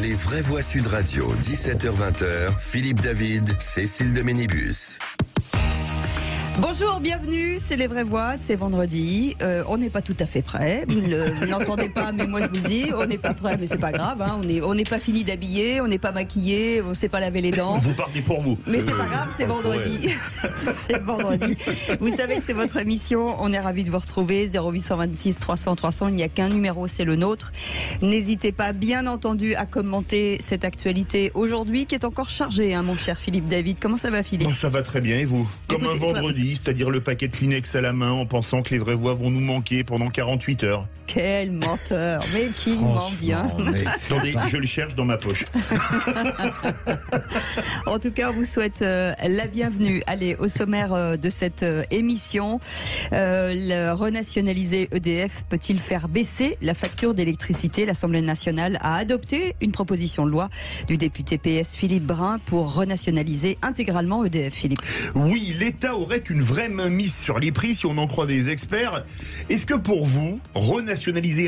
Les vraies voix Sud Radio, 17h-20h, Philippe David, Cécile de Ménibus. Bonjour, bienvenue, c'est Les Vraies Voix, c'est vendredi, on n'est pas tout à fait prêt, vous ne l'entendez pas mais moi je vous le dis, on n'est pas prêt mais c'est pas grave, hein. on n'est pas fini d'habiller, on n'est pas maquillé, on ne sait pas laver les dents. Vous partez pour vous. Mais c'est pas grave, c'est vendredi, c'est vendredi. Vous savez que c'est votre émission, on est ravis de vous retrouver, 0826 300 300, il n'y a qu'un numéro, c'est le nôtre. N'hésitez pas bien entendu à commenter cette actualité aujourd'hui qui est encore chargée, hein, mon cher Philippe David. Comment ça va Philippe? Bon, ça va très bien et vous? Comme Écoutez, un vendredi, c'est-à-dire le paquet de Kleenex à la main en pensant que les vraies voix vont nous manquer pendant 48 heures. Quel menteur, mais qui ment bien. Attendez, je le cherche dans ma poche. En tout cas, on vous souhaite la bienvenue. Allez, au sommaire de cette émission, le renationaliser EDF peut-il faire baisser la facture d'électricité? L'Assemblée nationale a adopté une proposition de loi du député PS Philippe Brun pour renationaliser intégralement EDF. Philippe. Oui, l'État aurait une vraie mainmise sur les prix si on en croit des experts. Est-ce que pour vous, renationaliser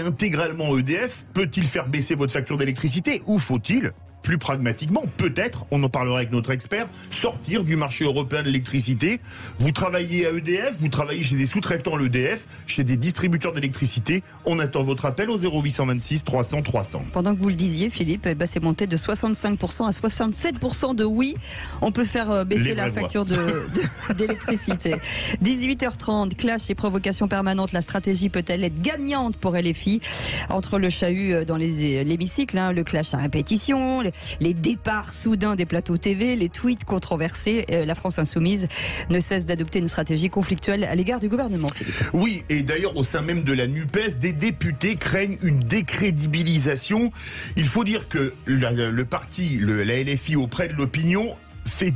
intégralement EDF peut-il faire baisser votre facture d'électricité ou faut-il, plus pragmatiquement, peut-être, on en parlera avec notre expert, sortir du marché européen de l'électricité? Vous travaillez à EDF, vous travaillez chez des sous-traitants l'EDF, chez des distributeurs d'électricité. On attend votre appel au 0826 300 300. Pendant que vous le disiez, Philippe, c'est monté de 65% à 67% de oui. On peut faire baisser la facture d'électricité. 18h30, clash et provocation permanente. La stratégie peut-elle être gagnante pour LFI? Entre le chahut dans l'hémicycle, hein, le clash à répétition, les départs soudains des plateaux TV, les tweets controversés, la France insoumise ne cesse d'adopter une stratégie conflictuelle à l'égard du gouvernement, Philippe. Oui, et d'ailleurs au sein même de la NUPES, des députés craignent une décrédibilisation. Il faut dire que le parti, la LFI auprès de l'opinion,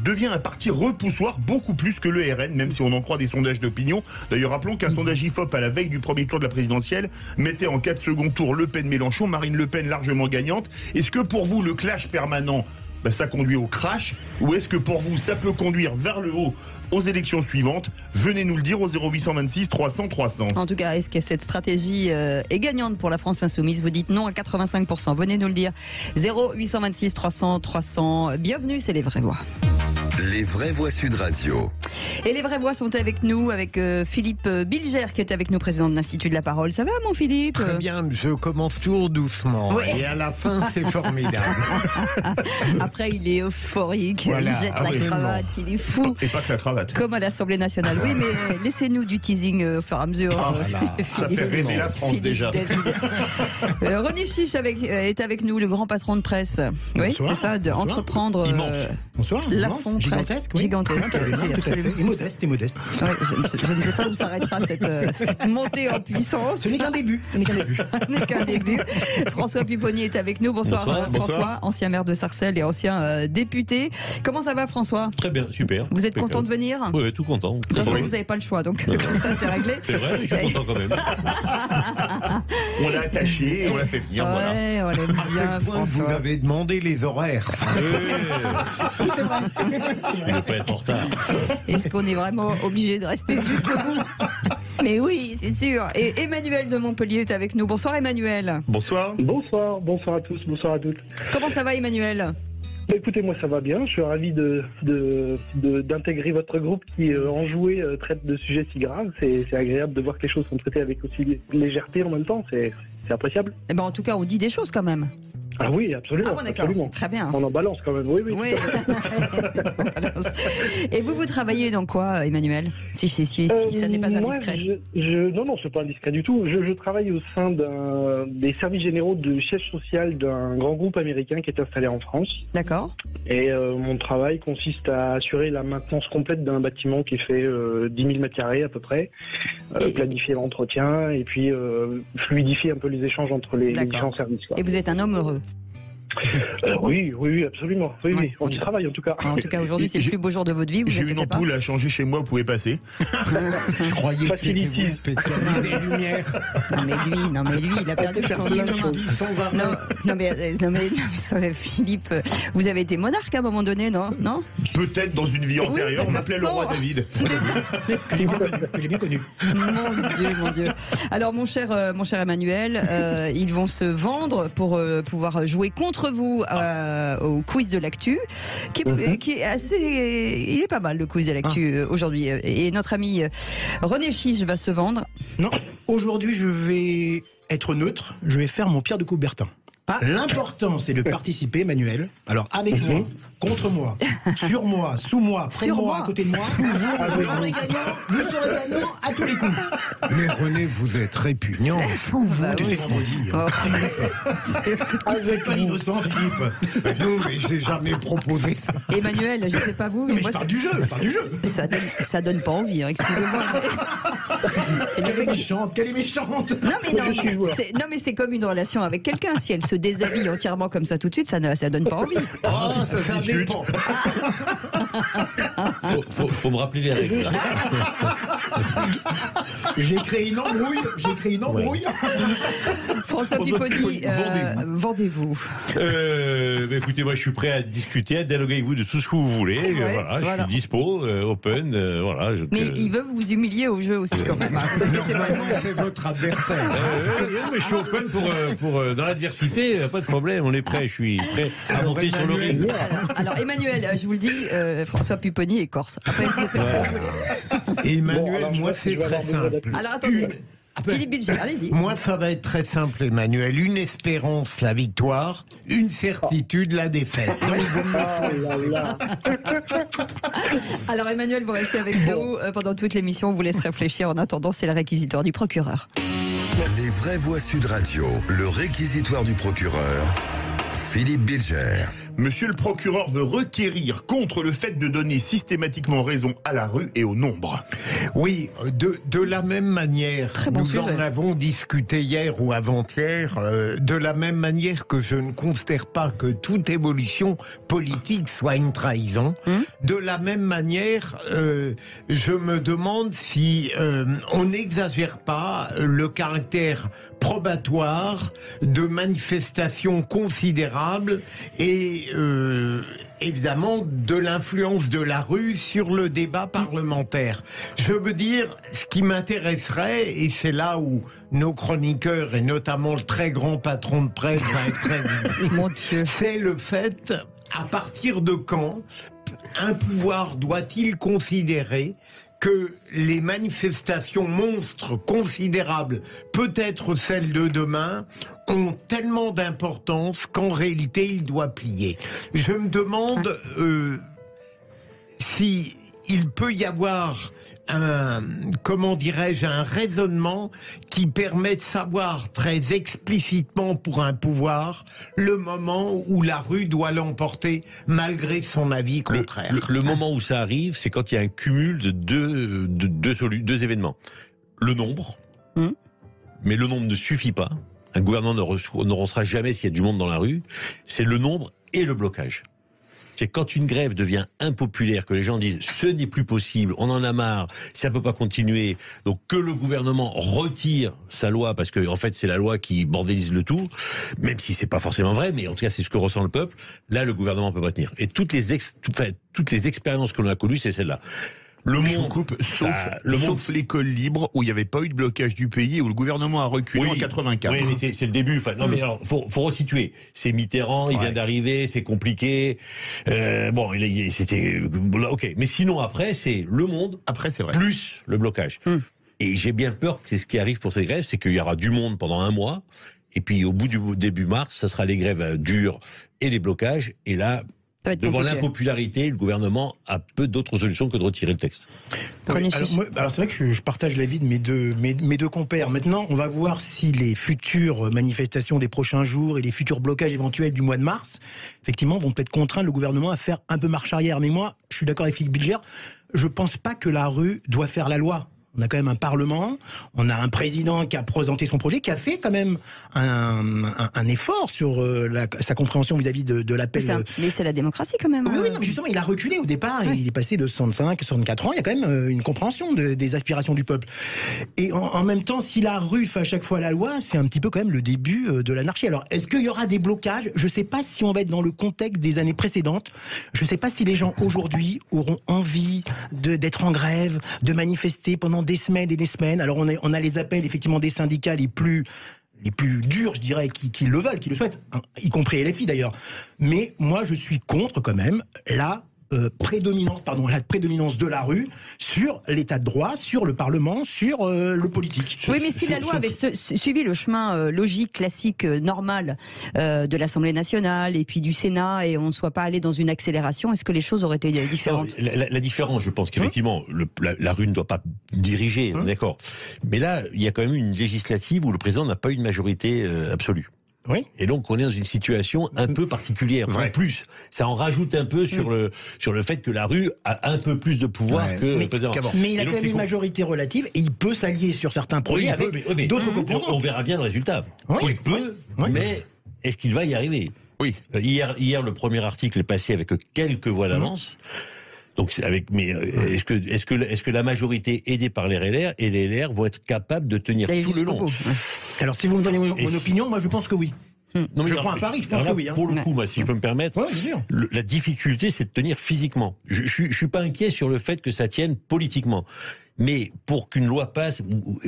devient un parti repoussoir beaucoup plus que le RN, même si on en croit des sondages d'opinion. D'ailleurs, rappelons qu'un sondage IFOP à la veille du premier tour de la présidentielle mettait en 4 second tour Le Pen-Mélenchon, Marine Le Pen largement gagnante. Est-ce que pour vous, le clash permanent, ça conduit au crash? Ou est-ce que pour vous, ça peut conduire vers le haut aux élections suivantes? Venez nous le dire au 0826 300 300. En tout cas, est-ce que cette stratégie est gagnante pour la France insoumise? Vous dites non à 85%. Venez nous le dire. 0826 300 300. Bienvenue, c'est Les Vraies Voix. Les vraies voix Sud Radio. Et les vraies voix sont avec nous, avec Philippe Bilger qui est avec nous, président de l'Institut de la Parole. Ça va, mon Philippe? Très bien, je commence toujours doucement. Oui. Et à la fin, c'est formidable. Après, il est euphorique, Voilà, il jette la cravate, il est fou. Et pas que la cravate. Comme à l'Assemblée nationale. Oui, mais laissez-nous du teasing au fur et à mesure. Ça fait rêver la France déjà. René Chiche est avec nous, le grand patron de presse. Oui, c'est ça, d'entreprendre la fond gigantesque, oui. Gigantesque, absolument. Et modeste. Ouais, je ne sais pas où s'arrêtera cette montée en puissance. Ce n'est qu'un début. Ce n'est qu'un début. François Pupponi est avec nous. Bonsoir, François, ancien maire de Sarcelles et ancien député. Comment ça va, François? Très bien, super. Vous êtes content de venir? Oui, tout content. De toute façon, vous n'avez pas le choix, donc comme ça, c'est réglé. C'est vrai, je suis content quand même. On l'a attaché et on l'a fait venir. Ouais, Voilà. on l'aime bien, Vous François. avez demandé les horaires. C'est vrai. Je ne veux pas être en retard. Est-ce qu'on est vraiment obligé de rester jusqu'au bout? Mais oui, c'est sûr. Et Emmanuel de Montpellier est avec nous. Bonsoir, Emmanuel. Bonsoir. Bonsoir à tous, bonsoir à toutes. Comment ça va, Emmanuel? Écoutez, moi ça va bien, je suis ravi d'intégrer votre groupe qui enjoué traite de sujets si graves. C'est agréable de voir que les choses sont traitées avec aussi légèreté en même temps, c'est appréciable. Eh ben, en tout cas, on dit des choses quand même. Ah oui, absolument. Ah bon, d'accord. Absolument. Très bien. On en balance quand même, oui. Oui. Et vous travaillez dans quoi, Emmanuel? Si ça n'est pas indiscret. Non, c'est pas indiscret du tout. Je travaille au sein des services généraux du siège social d'un grand groupe américain qui est installé en France. D'accord. Et mon travail consiste à assurer la maintenance complète d'un bâtiment qui fait 10 000 m² à peu près, planifier l'entretien et puis fluidifier un peu les échanges entre les différents services. Quoi. Et vous êtes un homme heureux? Oui, absolument. Oui, on y travaille en tout cas. En tout cas, aujourd'hui, c'est le plus beau jour de votre vie. J'ai une ampoule à changer chez moi, vous pouvez passer. Je croyais que c'était vous, spécialiste des lumières. Non mais lui, il a perdu le sens du commun. Non mais Philippe, vous avez été monarque à un moment donné, non? Peut-être dans une vie antérieure, bah, on ça m'appelait sent. le roi David. Que j'ai bien connu. Mon Dieu. Alors, mon cher Emmanuel, ils vont se vendre pour pouvoir jouer contre vous au quiz de l'actu, qui est assez. Il est pas mal le quiz de l'actu aujourd'hui. Et notre ami René Chiche va se vendre. Non, aujourd'hui, je vais être neutre. Je vais faire mon Pierre de Coubertin. Ah. L'important, c'est de participer, Emmanuel. Alors, avec moi, contre moi, sur moi, sous moi, près de Sur moi, moi. à côté de moi, vous serez gagnant à tous les coups. Mais René, vous êtes répugnant. Sous vous, Bah tu oui. sais vendredi. Oh. C'est pas innocent, Philippe. Non, mais j'ai jamais proposé ça. Emmanuel, je sais pas vous, mais Mais moi, je parle du jeu, je parle du jeu. ça donne pas envie, hein, excusez-moi. Et le Quelle est mec- méchante, quelle est méchante. non, mais c'est comme une relation avec quelqu'un. Si elle se déshabille entièrement comme ça tout de suite, ça donne pas envie. Ah, ça se discute. dépend. Faut me rappeler les règles. J'ai créé une embrouille. François Pipponi, vendez-vous. Écoutez, moi je suis prêt à discuter, à dialoguer avec vous de tout ce que vous voulez. Ouais, Je suis dispo, open. Mais il veut vous humilier au jeu aussi quand même. Vous inquiétez pas. Normalement, c'est votre adversaire. mais je suis open pour dans l'adversité, pas de problème, on est prêt. Je suis prêt à monter sur le ring. Alors Emmanuel, je vous le dis, François Pipponi est corse. Après, vous faites ce que vous voulez. Emmanuel, moi, c'est très simple. Alors attendez, Philippe Bilger, allez-y. Moi, ça va être très simple, Emmanuel. Une espérance, la victoire. Une certitude, la défaite. Alors Emmanuel, vous restez avec nous pendant toute l'émission. On vous laisse réfléchir. En attendant, c'est le réquisitoire du procureur. Les vraies voix Sud Radio, le réquisitoire du procureur, Philippe Bilger. Monsieur le procureur veut requérir contre le fait de donner systématiquement raison à la rue et au nombre. Oui, de la même manière, bon nous sujet. en avons discuté hier ou avant-hier, de la même manière que je ne considère pas que toute évolution politique soit une trahison, de la même manière, je me demande si on n'exagère pas le caractère probatoire de manifestations considérables et évidemment de l'influence de la rue sur le débat parlementaire. Je veux dire, ce qui m'intéresserait, et c'est là où nos chroniqueurs, et notamment le très grand patron de presse va être très Mon Dieu. c'est le fait, à partir de quand un pouvoir doit-il considérer que les manifestations monstres considérables, peut-être celles de demain, ont tellement d'importance qu'en réalité il doit plier. Je me demande si il peut y avoir un raisonnement qui permet de savoir très explicitement pour un pouvoir le moment où la rue doit l'emporter malgré son avis contraire. Le moment où ça arrive, c'est quand il y a un cumul de deux événements. Le nombre, mais le nombre ne suffit pas. Un gouvernement ne recevra jamais s'il y a du monde dans la rue. C'est le nombre et le blocage. C'est quand une grève devient impopulaire, que les gens disent ce n'est plus possible, on en a marre, ça peut pas continuer. Donc que le gouvernement retire sa loi, parce que en fait c'est la loi qui bordélise le tout, même si c'est pas forcément vrai, mais en tout cas c'est ce que ressent le peuple. Là le gouvernement peut pas tenir. Et toutes les expériences que l'on a connues, c'est celle-là. Le Je vous monde, coupe, ça- sauf l'école libre où il n'y avait pas eu de blocage du pays et où le gouvernement a reculé en 84. Oui, mais c'est le début. Enfin, non, mais alors, faut resituer. C'est Mitterrand, il vient d'arriver, c'est compliqué. C'était ok. Mais sinon, après, c'est le monde. Après, c'est vrai. Plus le blocage. Et j'ai bien peur que c'est ce qui arrive pour ces grèves, c'est qu'il y aura du monde pendant un mois. Et puis, au bout du début mars, ça sera les grèves dures et les blocages. Et là, Ça va être devant compliqué. l'impopularité, le gouvernement a peu d'autres solutions que de retirer le texte. René Alors, Chiche. alors c'est vrai que je partage l'avis de mes deux compères. Maintenant, on va voir si les futures manifestations des prochains jours et les futurs blocages éventuels du mois de mars, effectivement, vont peut-être contraindre le gouvernement à faire un peu marche arrière. Mais moi, je suis d'accord avec Philippe Bilger, je pense pas que la rue doit faire la loi. On a quand même un Parlement, on a un président qui a présenté son projet, qui a fait quand même un effort sur sa compréhension vis-à-vis de l'appel. Mais c'est la démocratie quand même. Oui, non, mais justement, il a reculé au départ, il est passé de 65, 64 ans, il y a quand même une compréhension des aspirations du peuple. Et en même temps, si la rue fait à chaque fois la loi, c'est un petit peu quand même le début de l'anarchie. Alors, est-ce qu'il y aura des blocages ? Je ne sais pas si on va être dans le contexte des années précédentes. Je ne sais pas si les gens aujourd'hui auront envie d'être en grève, de manifester pendant des semaines et des semaines. Alors on a les appels effectivement des syndicats les plus durs, je dirais, qui le veulent, qui le souhaitent, hein, y compris LFI d'ailleurs. Mais moi je suis contre quand même la prédominance de la rue sur l'état de droit, sur le Parlement, sur le politique. Oui, mais si la loi avait suivi le chemin logique, classique, normal de l'Assemblée nationale et puis du Sénat, et on ne soit pas allé dans une accélération, est-ce que les choses auraient été différentes ? Non, la différence, je pense qu'effectivement, la rue ne doit pas diriger, d'accord. Mais là, il y a quand même une législative où le président n'a pas eu de majorité absolue. Oui. Et donc on est dans une situation un peu particulière. En plus, ça en rajoute un peu sur le fait que la rue a un peu plus de pouvoir que le président. Mais il a quand même une majorité relative et il peut s'allier sur certains projets avec d'autres composants. On verra bien le résultat. Oui. Il peut, mais est-ce qu'il va y arriver ? Oui. Hier, le premier article est passé avec quelques voix d'avance. Donc est-ce que la majorité aidée par les LR et les LR vont être capables de tenir tout le long ? Alors si vous me donnez mon opinion, moi je pense que oui. Non, je prends un pari, je pense que oui. Pour le coup, moi, si je peux me permettre, la difficulté, c'est de tenir physiquement. Je suis pas inquiet sur le fait que ça tienne politiquement. Mais pour qu'une loi passe,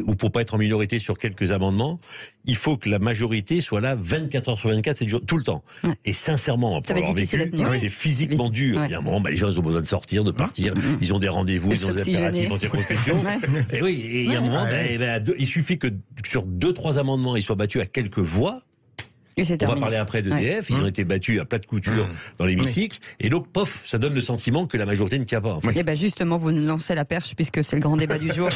ou pour pas être en minorité sur quelques amendements, il faut que la majorité soit là 24 heures sur 24, 7 jours, tout le temps. Ouais. Et sincèrement, pour avoir vécu, c'est physiquement dur. Il y a un moment, les gens ils ont besoin de sortir, de partir, ils ont des rendez-vous, ils ont des impératifs en circonscription. Et oui, et il y a un moment, il suffit que sur 2-3 amendements, ils soient battus à quelques voix. On va parler après d'EDF, ils ont été battus à plat de couture dans l'hémicycle, et donc, pof, ça donne le sentiment que la majorité ne tient pas. En fait. Et bien justement, vous nous lancez la perche, puisque c'est le grand débat du jour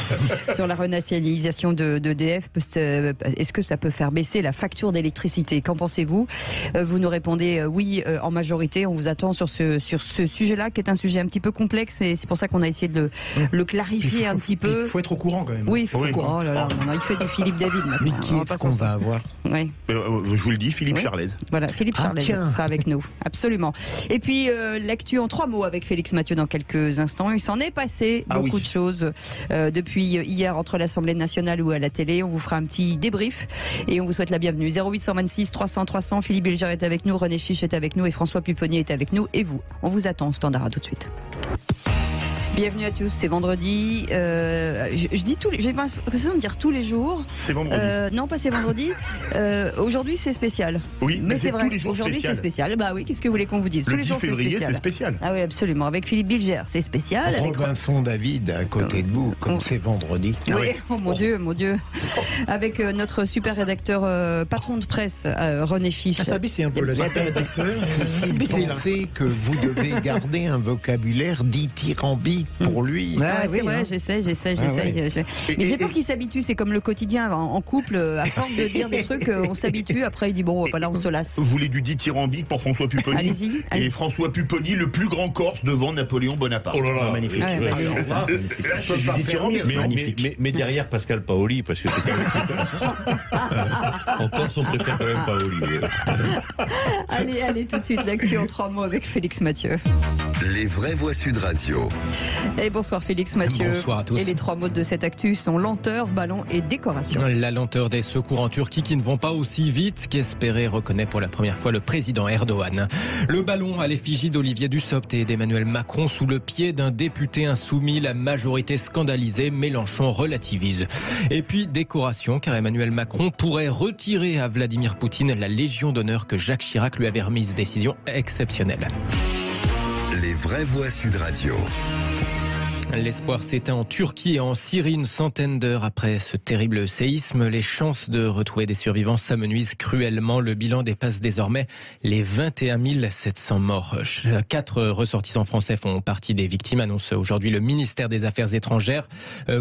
sur la renationalisation d'EDF. Est-ce que ça peut faire baisser la facture d'électricité ? Qu'en pensez-vous ? Vous nous répondez oui en majorité, on vous attend sur ce sujet-là, qui est un sujet un petit peu complexe, et c'est pour ça qu'on a essayé de le clarifier un petit peu. Il faut être au courant quand même. Oui, il faut être au courant. Oh là là, il fait du Philippe David maintenant. Mais qui est-ce qu'on va avoir ? Je vous le dis, Philippe Charlez. Voilà, Philippe Charlez sera avec nous, absolument. Et puis l'actu en 3 mots avec Félix Mathieu dans quelques instants. Il s'en est passé beaucoup de choses depuis hier entre l'Assemblée nationale ou à la télé. On vous fera un petit débrief et on vous souhaite la bienvenue. 0826 300 300, Philippe Bilger est avec nous, René Chiche est avec nous et François Pupponi est avec nous. Et vous, on vous attend au standard, à tout de suite. Bienvenue à tous, c'est vendredi. Je dis j'ai l'impression de dire tous les jours. C'est vendredi. Non, pas c'est vendredi. Aujourd'hui, c'est spécial. Oui, mais c'est vrai. Tous les jours aujourd'hui, spécial. C'est spécial. Bah oui, qu'est-ce que vous voulez qu'on vous dise ? Le tous les 10 jours, février, c'est spécial. Ah oui, absolument. Avec Philippe Bilger, c'est spécial. Robinson David à côté de vous, comme c'est vendredi. Oui, oh mon Dieu, mon Dieu. Avec notre super rédacteur, patron de presse, René Chiche. Ça a baissé un peu, le super rédacteur. Pensez que vous devez garder un vocabulaire dithyrambique pour lui. C'est vrai, j'essaie. Mais j'ai peur qu'il s'habitue, c'est comme le quotidien en couple, à force de dire des trucs, on s'habitue, après il dit bon, voilà, on se lasse. Vous voulez du dithyrambique pour François Pupponi ? Allez-y. Et François Pupponi, le plus grand Corse devant Napoléon Bonaparte. Oh là là, magnifique. Mais derrière Pascal Paoli, parce que c'est en Corse, on préfère quand même Paoli. Allez, tout de suite, l'actu en 3 mots avec Félix Mathieu. Les vraies voix Sud Radio. Et bonsoir Félix Mathieu. Bonsoir à tous. Et les 3 mots de cette actu sont lenteur, ballon et décoration. La lenteur des secours en Turquie qui ne vont pas aussi vite qu'espéré, reconnaît pour la première fois le président Erdogan. Le ballon à l'effigie d'Olivier Dussopt et d'Emmanuel Macron sous le pied d'un député insoumis, la majorité scandalisée, Mélenchon relativise. Et puis décoration, car Emmanuel Macron pourrait retirer à Vladimir Poutine la Légion d'honneur que Jacques Chirac lui avait remise, décision exceptionnelle. Les vraies voix Sud Radio. L'espoir s'éteint en Turquie et en Syrie une centaine d'heures après ce terrible séisme. Les chances de retrouver des survivants s'amenuisent cruellement. Le bilan dépasse désormais les 21 700 morts. 4 ressortissants français font partie des victimes, annonce aujourd'hui le ministère des Affaires étrangères.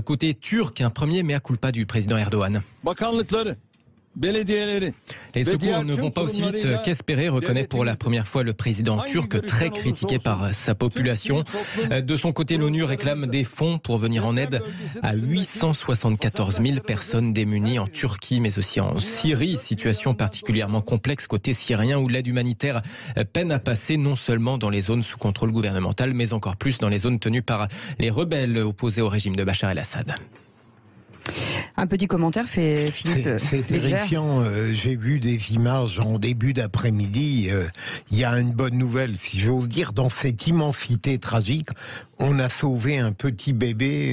Côté turc, un premier mea culpa du président Erdogan. Les secours ne vont pas aussi vite qu'espérer, reconnaît pour la première fois le président turc, très critiqué par sa population. De son côté, l'ONU réclame des fonds pour venir en aide à 874 000 personnes démunies en Turquie, mais aussi en Syrie. Situation particulièrement complexe côté syrien, où l'aide humanitaire peine à passer, non seulement dans les zones sous contrôle gouvernemental, mais encore plus dans les zones tenues par les rebelles opposés au régime de Bachar el-Assad. Un petit commentaire fait Philippe. C'est terrifiant. J'ai vu des images en début d'après-midi. Il y a une bonne nouvelle, si j'ose dire, dans cette immensité tragique. On a sauvé un petit bébé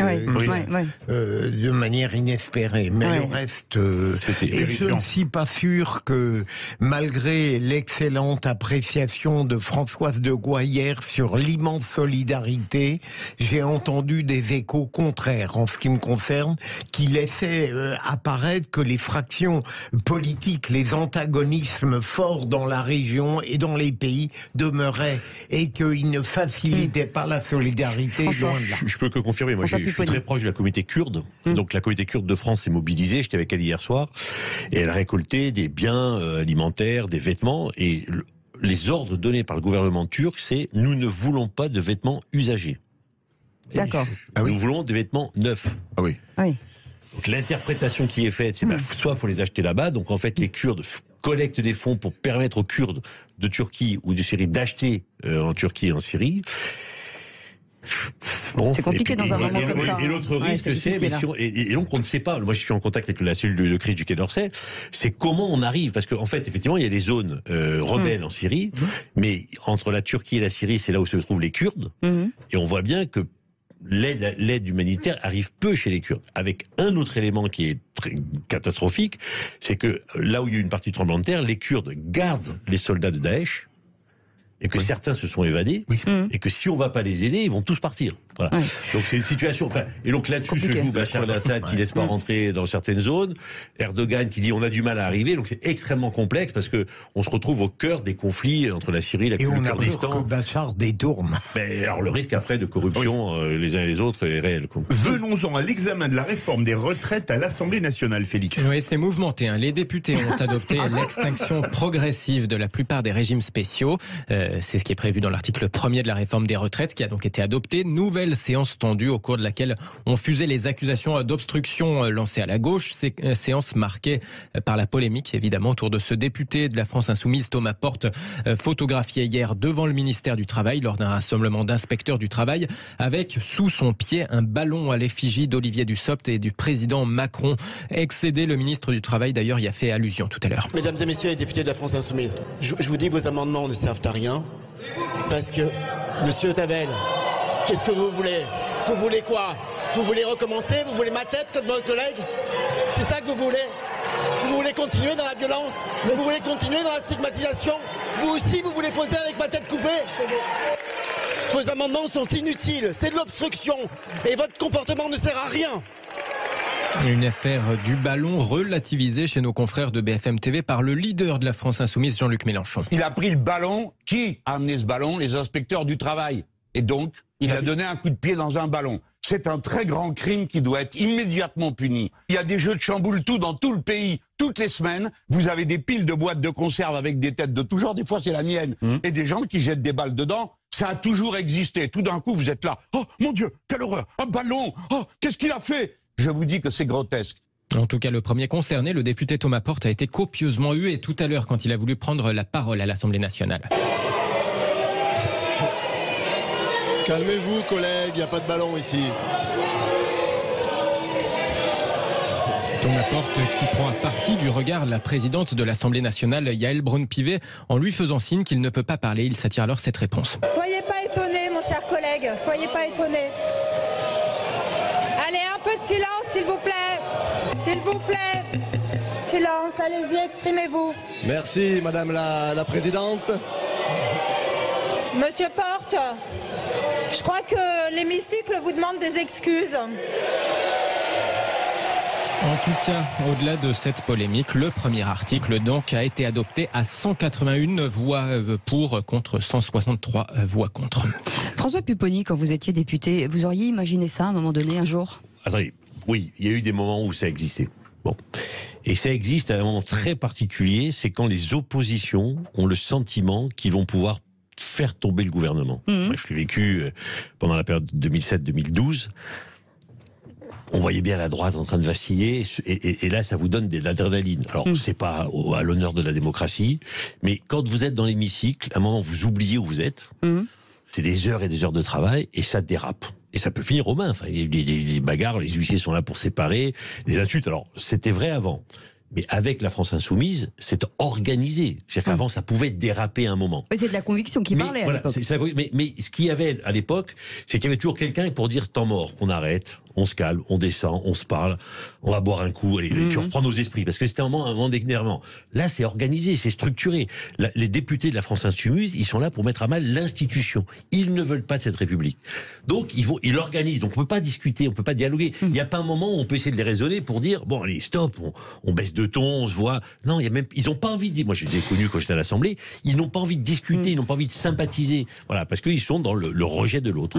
de manière inespérée. Mais le reste, et je ne suis pas sûr que, malgré l'excellente appréciation de Françoise de Goyer sur l'immense solidarité, j'ai entendu des échos contraires en ce qui me concerne, qui laissaient apparaître que les fractions politiques, les antagonismes forts dans la région et dans les pays demeuraient, et qu'ils ne facilitaient pas la solidarité. Je peux que confirmer. Moi, je suis très proche de la communauté kurde. Donc, la communauté kurde de France s'est mobilisée. J'étais avec elle hier soir. Et elle a récolté des biens alimentaires, des vêtements. Et les ordres donnés par le gouvernement turc, c'est: nous ne voulons pas de vêtements usagés. D'accord. Nous voulons des vêtements neufs. Ah oui. Oui. Donc, l'interprétation qui est faite, c'est soit il faut les acheter là-bas. Donc, en fait, les Kurdes collectent des fonds pour permettre aux Kurdes de Turquie ou de Syrie d'acheter en Turquie et en Syrie. Bon, c'est compliqué dans un moment comme ça. Et l'autre risque, c'est et donc on ne sait pas. Moi, je suis en contact avec la cellule de crise du Quai d'Orsay. C'est comment on arrive, parce qu'en fait, effectivement, il y a des zones rebelles en Syrie, mais entre la Turquie et la Syrie, c'est là où se trouvent les Kurdes, et on voit bien que l'aide humanitaire arrive peu chez les Kurdes. Avec un autre élément qui est très catastrophique, c'est que là où il y a une partie tremblement de terre, les Kurdes gardent les soldats de Daesh. Et que certains se sont évadés, et que si on ne va pas les aider, ils vont tous partir. Voilà. Donc c'est une situation. Et donc là-dessus se joue Bachar el-Assad qui laisse pas rentrer dans certaines zones, Erdogan qui dit on a du mal à arriver. Donc c'est extrêmement complexe parce que on se retrouve au cœur des conflits entre la Syrie et le Kurdistan. Et on a peur que Bachar détourne. Mais alors le risque après de corruption les uns et les autres est réel. Venons-en à l'examen de la réforme des retraites à l'Assemblée nationale, Félix. Oui, c'est mouvementé. Les députés ont adopté l'extinction progressive de la plupart des régimes spéciaux. C'est ce qui est prévu dans l'article 1er de la réforme des retraites qui a donc été adopté. Nouvelle séance tendue au cours de laquelle on fusait les accusations d'obstruction lancées à la gauche. Séance marquée par la polémique, évidemment, autour de ce député de la France Insoumise, Thomas Porte, photographié hier devant le ministère du Travail lors d'un rassemblement d'inspecteurs du travail avec sous son pied un ballon à l'effigie d'Olivier Dussopt et du président Macron. Excédé, le ministre du Travail d'ailleurs y a fait allusion tout à l'heure. Mesdames et messieurs les députés de la France Insoumise, je vous dis vos amendements ne servent à rien. Parce que, monsieur Tavel, qu'est-ce que vous voulez? Vous voulez quoi? Vous voulez recommencer? Vous voulez ma tête comme votre collègue? C'est ça que vous voulez? Vous voulez continuer dans la violence? Vous voulez continuer dans la stigmatisation? Vous aussi, vous voulez poser avec ma tête coupée? Vos amendements sont inutiles, c'est de l'obstruction, et votre comportement ne sert à rien. Une affaire du ballon relativisée chez nos confrères de BFM TV par le leader de la France Insoumise, Jean-Luc Mélenchon. Il a pris le ballon. Qui a amené ce ballon? Les inspecteurs du travail. Et donc, il a donné un coup de pied dans un ballon. C'est un très grand crime qui doit être immédiatement puni. Il y a des jeux de chamboule-tout dans tout le pays. Toutes les semaines, vous avez des piles de boîtes de conserve avec des têtes de tout genre. Des fois, c'est la mienne. Et des gens qui jettent des balles dedans. Ça a toujours existé. Tout d'un coup, vous êtes là. Oh, mon Dieu, quelle horreur! Un ballon! Oh, qu'est-ce qu'il a fait? Je vous dis que c'est grotesque. En tout cas, le premier concerné, le député Thomas Porte, a été copieusement hué tout à l'heure quand il a voulu prendre la parole à l'Assemblée nationale. Calmez-vous, collègues, il n'y a pas de ballon ici. Thomas Porte qui prend à partie du regard la présidente de l'Assemblée nationale, Yaël Braun-Pivet, en lui faisant signe qu'il ne peut pas parler. Il s'attire alors cette réponse. Soyez pas étonnés, mon cher collègue, soyez pas étonnés. Allez, un peu de silence, s'il vous plaît. S'il vous plaît. Silence, allez-y, exprimez-vous. Merci, madame la présidente. Monsieur Porte, je crois que l'hémicycle vous demande des excuses. En tout cas, au-delà de cette polémique, le premier article donc a été adopté à 181 voix pour contre 163 voix contre. François Pupponi, quand vous étiez député, vous auriez imaginé ça à un moment donné, un jour? Attendez, oui, il y a eu des moments où ça existait. Bon. Et ça existe à un moment très particulier, c'est quand les oppositions ont le sentiment qu'ils vont pouvoir faire tomber le gouvernement. Moi, je l'ai vécu pendant la période 2007-2012. On voyait bien la droite en train de vaciller, et là, ça vous donne de l'adrénaline. Alors, c'est pas à l'honneur de la démocratie, mais quand vous êtes dans l'hémicycle, à un moment, vous oubliez où vous êtes. C'est des heures et des heures de travail, et ça dérape. Et ça peut finir aux mains. Enfin, il y a des bagarres, les huissiers sont là pour séparer, des insultes. Alors, c'était vrai avant. Mais avec la France Insoumise, c'est organisé. C'est-à-dire qu'avant, ça pouvait déraper à un moment. Mais c'est de la conviction qui parlait à l'époque. Mais ce qu'il y avait à l'époque, c'est qu'il y avait toujours quelqu'un pour dire temps mort, on arrête, on se calme, on descend, on se parle, on va boire un coup, et puis on reprend nos esprits. Parce que c'était un moment d'énervement. Là, c'est organisé, c'est structuré. Les députés de la France Insoumise, ils sont là pour mettre à mal l'institution. Ils ne veulent pas de cette République. Donc, ils l'organisent. Donc, on ne peut pas discuter, on ne peut pas dialoguer. Il n'y a pas un moment où on peut essayer de les raisonner pour dire, bon, allez, stop, on baisse de ton, on se voit. Non, ils n'ont pas envie de dire. Moi, je les ai connus quand j'étais à l'Assemblée. Ils n'ont pas envie de discuter, ils n'ont pas envie de sympathiser. Voilà, parce qu'ils sont dans le rejet de l'autre.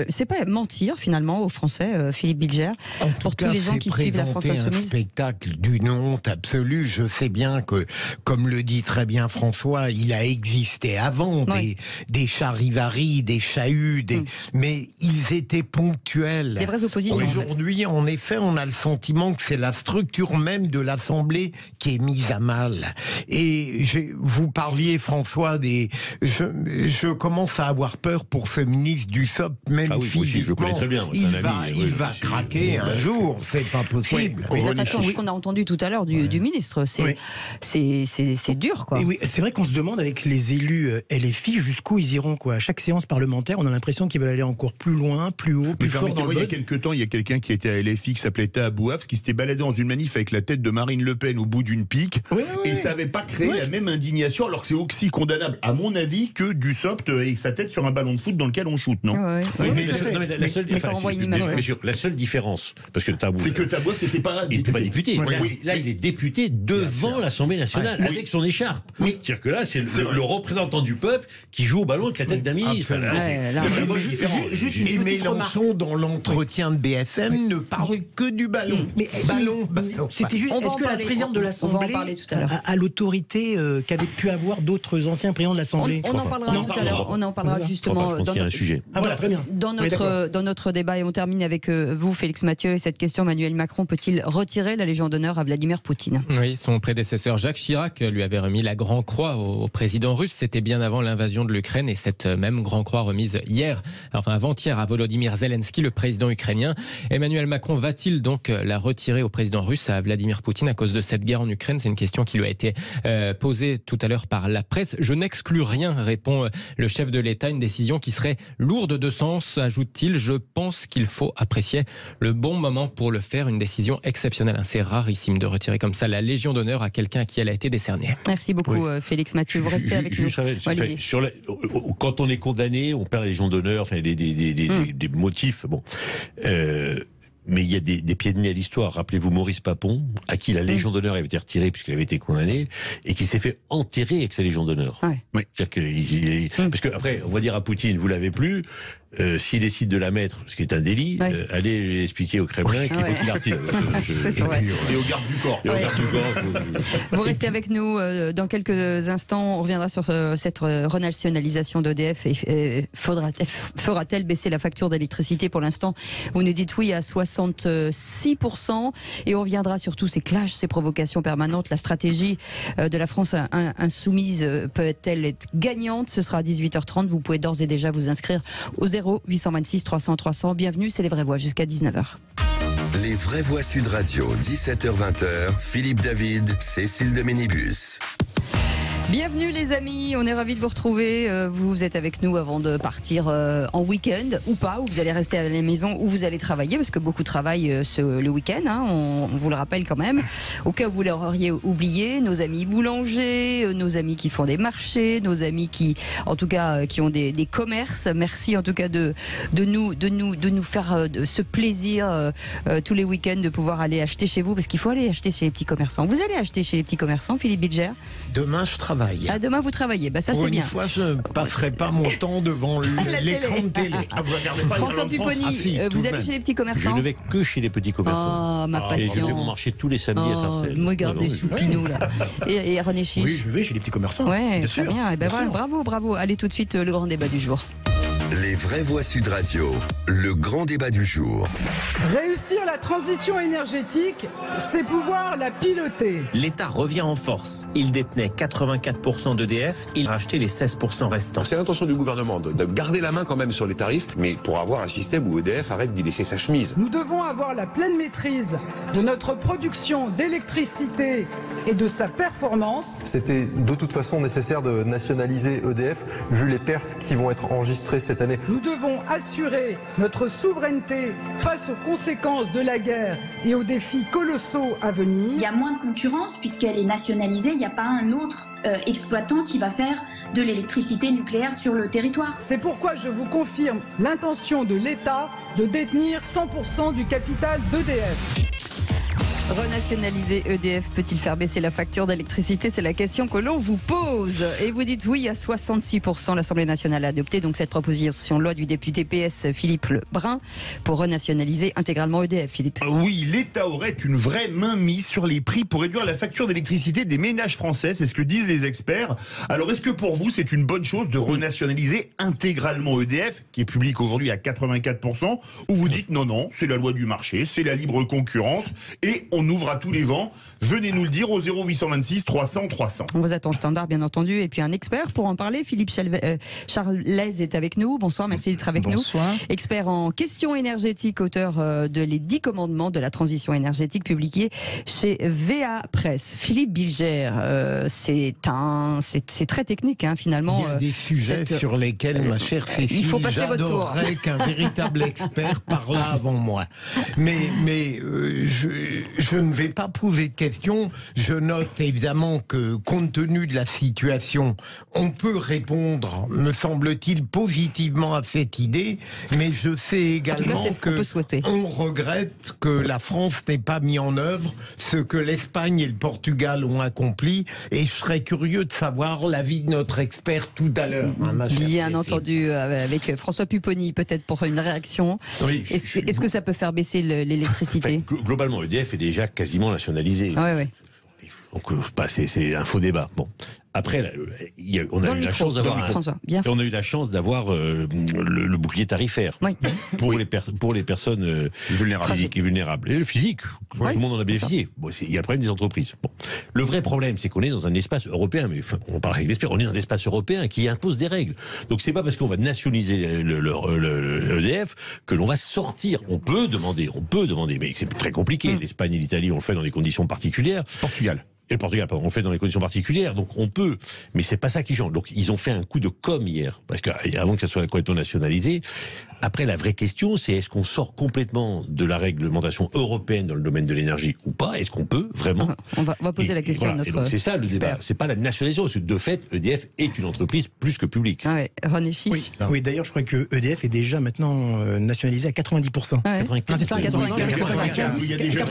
C'est pas mentir, finalement, aux Français, Philippe Bilger, pour tous les gens qui suivent la France Insoumise. Un spectacle d'une honte absolue. Je sais bien que, comme le dit très bien François, il a existé avant des charivaris, des chahuts, mais ils étaient ponctuels. Des vraies oppositions. Aujourd'hui, en effet, on a le sentiment que c'est la structure même de l'Assemblée qui est mise à mal. Et vous parliez, François, je commence à avoir peur pour ce ministre du SOP, même physiquement. Je le connais très bien. Il va craquer un jour, c'est pas possible. La façon qu'on a entendu tout à l'heure du ministre, c'est dur, quoi. Et oui, c'est vrai qu'on se demande avec les élus LFI jusqu'où ils iront, quoi. À chaque séance parlementaire, on a l'impression qu'ils veulent aller encore plus loin, plus haut, plus fort dans le buzz. Il y a quelques temps, il y a quelqu'un qui était à LFI qui s'appelait Taha Bouafs, qui s'était baladé dans une manif avec la tête de Marine Le Pen au bout d'une pique, et ça n'avait pas créé la même indignation, alors que c'est aussi condamnable, à mon avis, que du SOPT et sa tête sur un ballon de foot dans lequel on shoot, non? La seule différence, parce que c'est que Taha Bouafs n'était pas député. Là, il est député devant l'Assemblée nationale, avec son écharpe. C'est-à-dire que là, c'est le représentant du peuple qui joue au ballon avec la tête d'un ministre. C'est vraiment différent. Et Mélenchon, dans l'entretien de BFM, ne parle que du ballon. Mais ballon. C'était juste. Est-ce que la présidente de l'Assemblée a l'autorité qu'avaient pu avoir d'autres anciens présidents de l'Assemblée? On en parlera tout à l'heure. On en parlera justement dans notre débat. Et on termine avec vous, Félix Mathieu, et cette question: Emmanuel Macron peut-il retirer la Légion d'honneur à Vladimir Poutine? Oui, son prédécesseur Jacques Chirac lui avait remis la Grand Croix au président russe. C'était bien avant l'invasion de l'Ukraine, et cette même Grand Croix remise avant-hier à Volodymyr Zelensky, le président ukrainien. Emmanuel Macron va-t-il donc la retirer au président russe, à Vladimir Poutine, à cause de cette guerre en Ukraine? C'est une question qui lui a été posée tout à l'heure par la presse. Je n'exclus rien, répond le chef de l'État, une décision qui serait lourde de sens, ajoute-t-il. Je pense qu'il faut apprécier le bon moment pour le faire, une décision exceptionnelle. C'est rarissime de retirer comme ça la Légion d'honneur à quelqu'un à qui elle a été décernée. Merci beaucoup, Félix Mathieu. Vous restez avec nous. Quand on est condamné, on perd la Légion d'honneur, enfin des motifs. Bon. Mais il y a des pieds de nez à l'histoire. Rappelez-vous Maurice Papon, à qui la Légion d'honneur avait été retirée puisqu'il avait été condamné, et qui s'est fait enterrer avec sa Légion d'honneur. Parce que après, on va dire à Poutine, vous l'avez plus. S'il décide de la mettre, ce qui est un délit, allez expliquer au Kremlin qu'il faut qu'il la retire. Et au garde du corps. Vous restez avec nous dans quelques instants. On reviendra sur cette renationalisation d'EDF. Fera-t-elle baisser la facture d'électricité? Pour l'instant, vous nous dites oui à 66%. Et on reviendra sur tous ces clashs, ces provocations permanentes. La stratégie de la France insoumise peut-elle être gagnante? Ce sera à 18h30. Vous pouvez d'ores et déjà vous inscrire au 0826 300 300. Bienvenue, c'est Les Vraies Voix jusqu'à 19h. Les Vraies Voix Sud Radio, 17h-20h. Philippe David, Cécile de Ménibus. Bienvenue les amis, on est ravis de vous retrouver. Vous êtes avec nous avant de partir en week-end ou pas, ou vous allez rester à la maison ou vous allez travailler, parce que beaucoup travaillent le week-end, on vous le rappelle quand même. Au cas où vous l'auriez oublié, nos amis boulangers, nos amis qui font des marchés, nos amis qui, en tout cas, qui ont des commerces. Merci en tout cas de nous faire ce plaisir tous les week-ends de pouvoir aller acheter chez vous, parce qu'il faut aller acheter chez les petits commerçants. Vous allez acheter chez les petits commerçants, Philippe Bilger? Demain, je travaille travaille. Ah, demain, vous travaillez. Bah, ça, Pour c'est une bien. fois, je ne passerai pas mon temps devant l'écran de télé. François Pupponi, vous allez chez les petits commerçants? Je ne vais que chez les petits commerçants. Oh, ma passion. Et je fais mon marché tous les samedis à Sarcelles. Regardez sous Pinou, là. Et René Chiche? Oui, je vais chez les petits commerçants. Ouais, bien très sûr. bien. Et ben Bien voilà, sûr. bravo. Allez, tout de suite, le grand débat du jour. Les vraies voix Sud Radio, le grand débat du jour. Réussir la transition énergétique, c'est pouvoir la piloter. L'État revient en force. Il détenait 84% d'EDF, il a racheté les 16% restants. C'est l'intention du gouvernement de garder la main quand même sur les tarifs, mais pour avoir un système où EDF arrête d'y laisser sa chemise. Nous devons avoir la pleine maîtrise de notre production d'électricité et de sa performance. C'était de toute façon nécessaire de nationaliser EDF, vu les pertes qui vont être enregistrées cette année. Nous devons assurer notre souveraineté face aux conséquences de la guerre et aux défis colossaux à venir. Il y a moins de concurrence puisqu'elle est nationalisée, il n'y a pas un autre exploitant qui va faire de l'électricité nucléaire sur le territoire. C'est pourquoi je vous confirme l'intention de l'État de détenir 100% du capital d'EDF. Renationaliser EDF peut-il faire baisser la facture d'électricité? C'est la question que l'on vous pose. Et vous dites oui à 66%. L'Assemblée nationale a adopté donc cette proposition de loi du député PS Philippe Lebrun pour renationaliser intégralement EDF. Philippe. Oui, l'État aurait une vraie main mise sur les prix pour réduire la facture d'électricité des ménages français. C'est ce que disent les experts. Alors, est-ce que pour vous, c'est une bonne chose de renationaliser intégralement EDF, qui est public aujourd'hui à 84%, ou vous dites non, c'est la loi du marché, c'est la libre concurrence, et on ouvre à tous les vents? Venez nous le dire au 0826 300 300. On vous attend au standard, bien entendu. Et puis un expert pour en parler, Philippe Charlez est avec nous. Bonsoir, merci d'être avec nous. Expert en questions énergétiques, auteur de Les 10 commandements de la transition énergétique, publié chez VA Presse. Philippe Bilger, c'est très technique, hein, finalement. Il y a des sujets sur lesquels, ma chère Cécile, il faut passer votre tour. j'adorerais qu'un véritable expert parle avant moi. Mais je ne vais pas poser de questions. Je note évidemment que, compte tenu de la situation, on peut répondre, me semble-t-il, positivement à cette idée, mais je sais également on regrette que la France n'ait pas mis en œuvre ce que l'Espagne et le Portugal ont accompli, et je serais curieux de savoir l'avis de notre expert tout à l'heure. Bien entendu, avec François Pupponi, peut-être pour une réaction. Oui, est-ce que ça peut faire baisser l'électricité? Globalement, EDF est déjà quasiment nationalisé. Oui. Donc, c'est un faux débat. Bon. Après, on a eu la chance d'avoir le bouclier tarifaire pour les personnes physiques et vulnérables. Et le physique, tout le monde en a bénéficié. Bon, il y a le problème des entreprises. Bon. Le vrai problème, c'est qu'on est dans un espace européen, mais on parle avec l'expert, on est dans un espace européen qui impose des règles. Donc c'est pas parce qu'on va nationaliser l'EDF que l'on va sortir. On peut demander, mais c'est très compliqué. L'Espagne et l'Italie ont le fait dans des conditions particulières. Et le Portugal, pardon, on fait dans des conditions particulières, donc on peut, mais c'est pas ça qui change. Donc ils ont fait un coup de com' hier, parce qu'avant que ça soit complètement nationalisé. Après, la vraie question, c'est est-ce qu'on sort complètement de la réglementation européenne dans le domaine de l'énergie ou pas? Est-ce qu'on peut vraiment? On va poser la question à notre expert. C'est ça le débat. C'est pas la nationalisation, parce que de fait, EDF est une entreprise plus que publique. Ah ouais. René Chiche. Oui, d'ailleurs, je crois que EDF est déjà maintenant nationalisé à 90%. Ah ouais. C'est ça, 95. Il y a déjà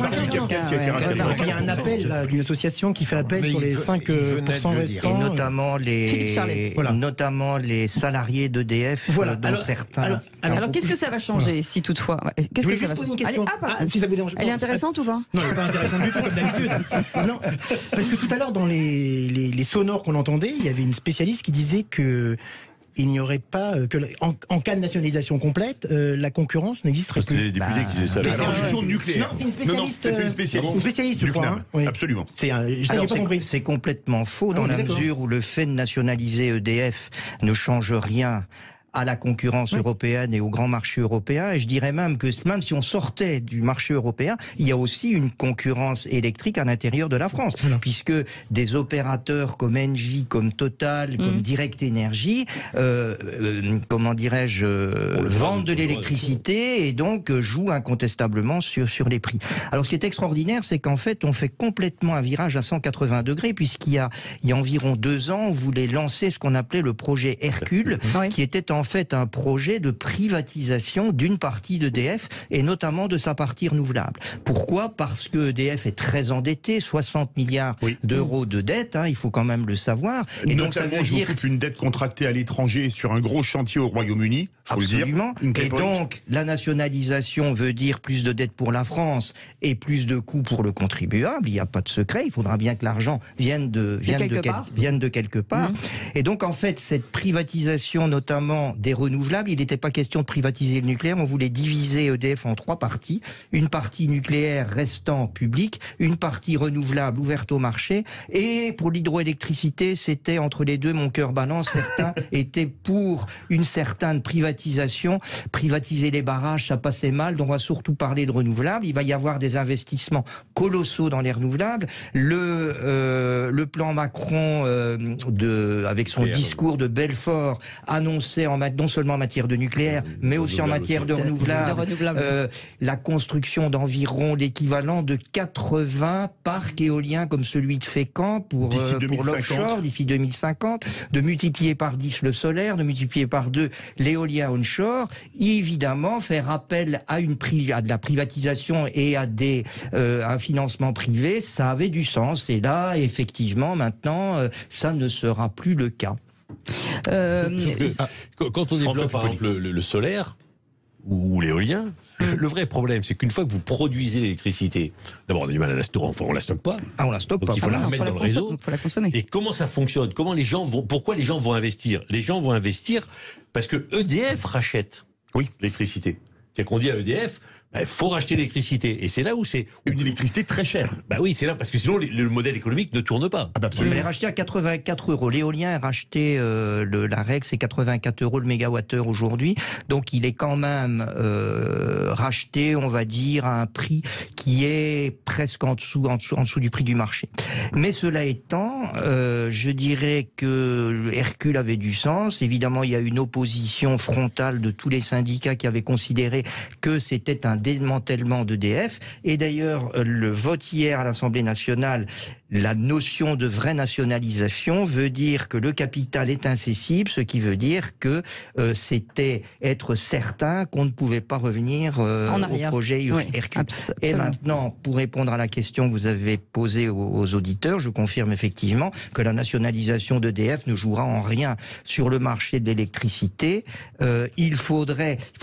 il y a un appel d'une association qui fait appel sur les 5% restants. Et notamment les salariés d'EDF, dont certains... Alors, qu'est-ce que ça va changer, si toutefois? Qu'est-ce que ça va changer? Si ça vous dérange. Elle est intéressante ou pas? Non, elle n'est pas intéressante du tout, comme d'habitude. Non, parce que tout à l'heure, dans les sonores qu'on entendait, il y avait une spécialiste qui disait que il n'y aurait pas en cas de nationalisation complète, la concurrence n'existerait plus. C'est les députés qui disaient ça. C'est la réduction nucléaire. Non, c'est une spécialiste. C'est une spécialiste. Une spécialiste, je crois. Nucléaire. Oui. Absolument. C'est complètement faux dans la mesure où le fait de nationaliser EDF ne change rien à la concurrence européenne et au grand marché européen. Et je dirais même que même si on sortait du marché européen, il y a aussi une concurrence électrique à l'intérieur de la France, puisque des opérateurs comme Engie, comme Total, comme Direct Énergie, comment dirais-je, vendent de l'électricité et donc jouent incontestablement sur les prix. Alors ce qui est extraordinaire, c'est qu'en fait, on fait complètement un virage à 180 degrés, puisqu'il y a environ 2 ans, on voulait lancer ce qu'on appelait le projet Hercule, qui était en fait un projet de privatisation d'une partie d'EDF et notamment de sa partie renouvelable. Pourquoi ? Parce que EDF est très endetté, 60 milliards d'euros de dette, il faut quand même le savoir. Et donc ça veut dire une dette contractée à l'étranger sur un gros chantier au Royaume-Uni, faut le dire. Absolument. Et donc la nationalisation veut dire plus de dettes pour la France et plus de coûts pour le contribuable. Il n'y a pas de secret. Il faudra bien que l'argent vienne de quelque part. Et donc en fait cette privatisation notamment des renouvelables, il n'était pas question de privatiser le nucléaire. On voulait diviser EDF en 3 parties. Une partie nucléaire restant publique, une partie renouvelable ouverte au marché. Et pour l'hydroélectricité, c'était entre les deux mon cœur balance. Certains étaient pour une certaine privatisation. Privatiser les barrages, ça passait mal. Donc on va surtout parler de renouvelables. Il va y avoir des investissements colossaux dans les renouvelables. Le plan Macron avec son discours de Belfort annoncé non seulement en matière de nucléaire, mais aussi en matière de renouvelables. La construction d'environ l'équivalent de 80 parcs éoliens comme celui de Fécamp pour l'offshore d'ici 2050, de multiplier par 10 le solaire, de multiplier par 2 l'éolien onshore. Évidemment, faire appel à de la privatisation et à un financement privé, ça avait du sens. Et là, effectivement, maintenant, ça ne sera plus le cas. Quand on développe par exemple le solaire ou l'éolien, le vrai problème, c'est qu'une fois que vous produisez l'électricité, d'abord on a du mal à la stocker, on la stocke pas. On la stocke donc pas. Il faut la remettre dans le réseau. Il faut la consommer. Et comment ça fonctionne ? Pourquoi les gens vont investir ? Les gens vont investir parce que EDF rachète l'électricité. C'est-à-dire qu'on dit à EDF, il faut racheter l'électricité. Et c'est là où c'est une électricité très chère. Bah oui, c'est là, parce que sinon le modèle économique ne tourne pas. Elle est rachetée à 84 €. L'éolien est racheté, la règle c'est 84 € le mégawattheure aujourd'hui. Donc il est quand même racheté, on va dire, à un prix qui est presque en dessous du prix du marché. Mais cela étant, je dirais que Hercule avait du sens. Évidemment, il y a une opposition frontale de tous les syndicats qui avaient considéré que c'était un démantèlement d'EDF. Et d'ailleurs, le vote hier à l'Assemblée nationale, la notion de vraie nationalisation veut dire que le capital est incessible, ce qui veut dire que c'était être certain qu'on ne pouvait pas revenir au projet Hercule. Et maintenant, pour répondre à la question que vous avez posée aux auditeurs, je confirme effectivement que la nationalisation d'EDF ne jouera en rien sur le marché de l'électricité. Il faut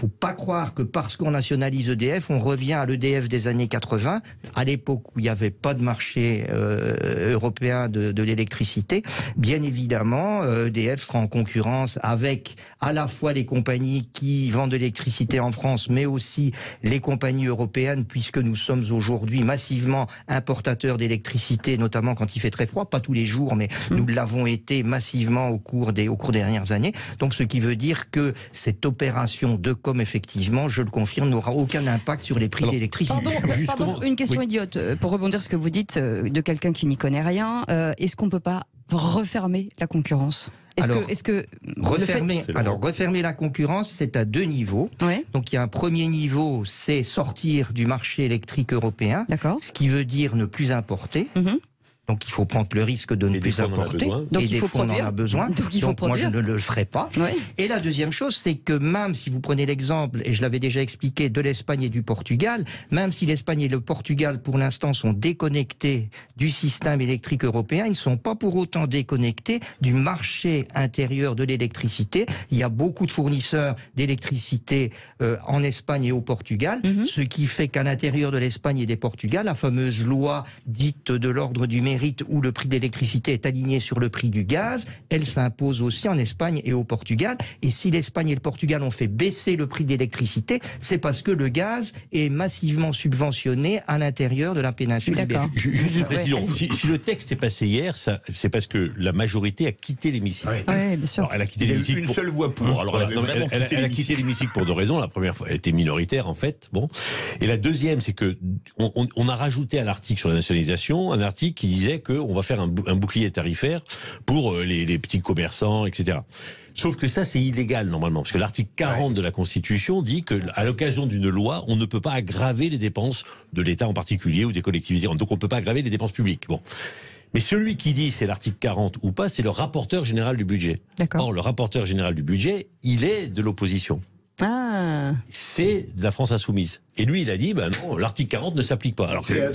pas croire que parce qu'on nationalise EDF, on revient à l'EDF des années 80, à l'époque où il n'y avait pas de marché européen de l'électricité. Bien évidemment, EDF sera en concurrence avec à la fois les compagnies qui vendent de l'électricité en France, mais aussi les compagnies européennes, puisque nous sommes aujourd'hui massivement importateurs d'électricité, notamment quand il fait très froid, pas tous les jours, mais nous l'avons été massivement au cours des dernières années. Donc ce qui veut dire que cette opération de com, effectivement, je le confirme, n'aura aucun impact sur les prix de l'électricité. Pardon, une question idiote, pour rebondir sur ce que vous dites de quelqu'un qui n'y connaît rien. Est-ce qu'on ne peut pas refermer la concurrence ? Refermer la concurrence, c'est à 2 niveaux. Donc il y a un premier niveau, c'est sortir du marché électrique européen, ce qui veut dire ne plus importer. Donc il faut prendre le risque de ne plus importer. Et des fois on en a besoin. Donc moi je ne le ferai pas. Et la deuxième chose, c'est que même si vous prenez l'exemple, et je l'avais déjà expliqué, de l'Espagne et du Portugal, même si l'Espagne et le Portugal pour l'instant sont déconnectés du système électrique européen, ils ne sont pas pour autant déconnectés du marché intérieur de l'électricité. Il y a beaucoup de fournisseurs d'électricité en Espagne et au Portugal, ce qui fait qu'à l'intérieur de l'Espagne et des Portugal, la fameuse loi dite de l'ordre du mérite, où le prix de l'électricité est aligné sur le prix du gaz, elle s'impose aussi en Espagne et au Portugal. Et si l'Espagne et le Portugal ont fait baisser le prix de l'électricité, c'est parce que le gaz est massivement subventionné à l'intérieur de la péninsule ibérique. Juste une précision. Si le texte est passé hier, c'est parce que la majorité a quitté l'hémicycle. Oui, bien sûr. Alors, elle a quitté l'hémicycle. Une seule voix pour. Alors, elle a quitté l'hémicycle pour 2 raisons. La première fois, elle était minoritaire en fait. Bon. Et la deuxième, c'est que on a rajouté à l'article sur la nationalisation un article qui disait qu'on va faire un bouclier tarifaire pour les petits commerçants, etc. Sauf que ça, c'est illégal normalement, parce que l'article 40 de la Constitution dit que, à l'occasion d'une loi, on ne peut pas aggraver les dépenses de l'État en particulier ou des collectivités. Donc, on ne peut pas aggraver les dépenses publiques. Bon. Mais celui qui dit c'est l'article 40 ou pas, c'est le rapporteur général du budget. Or, le rapporteur général du budget, il est de l'opposition. Ah. C'est de la France insoumise. Et lui, il a dit, non, l'article 40 ne s'applique pas. Alors qu'il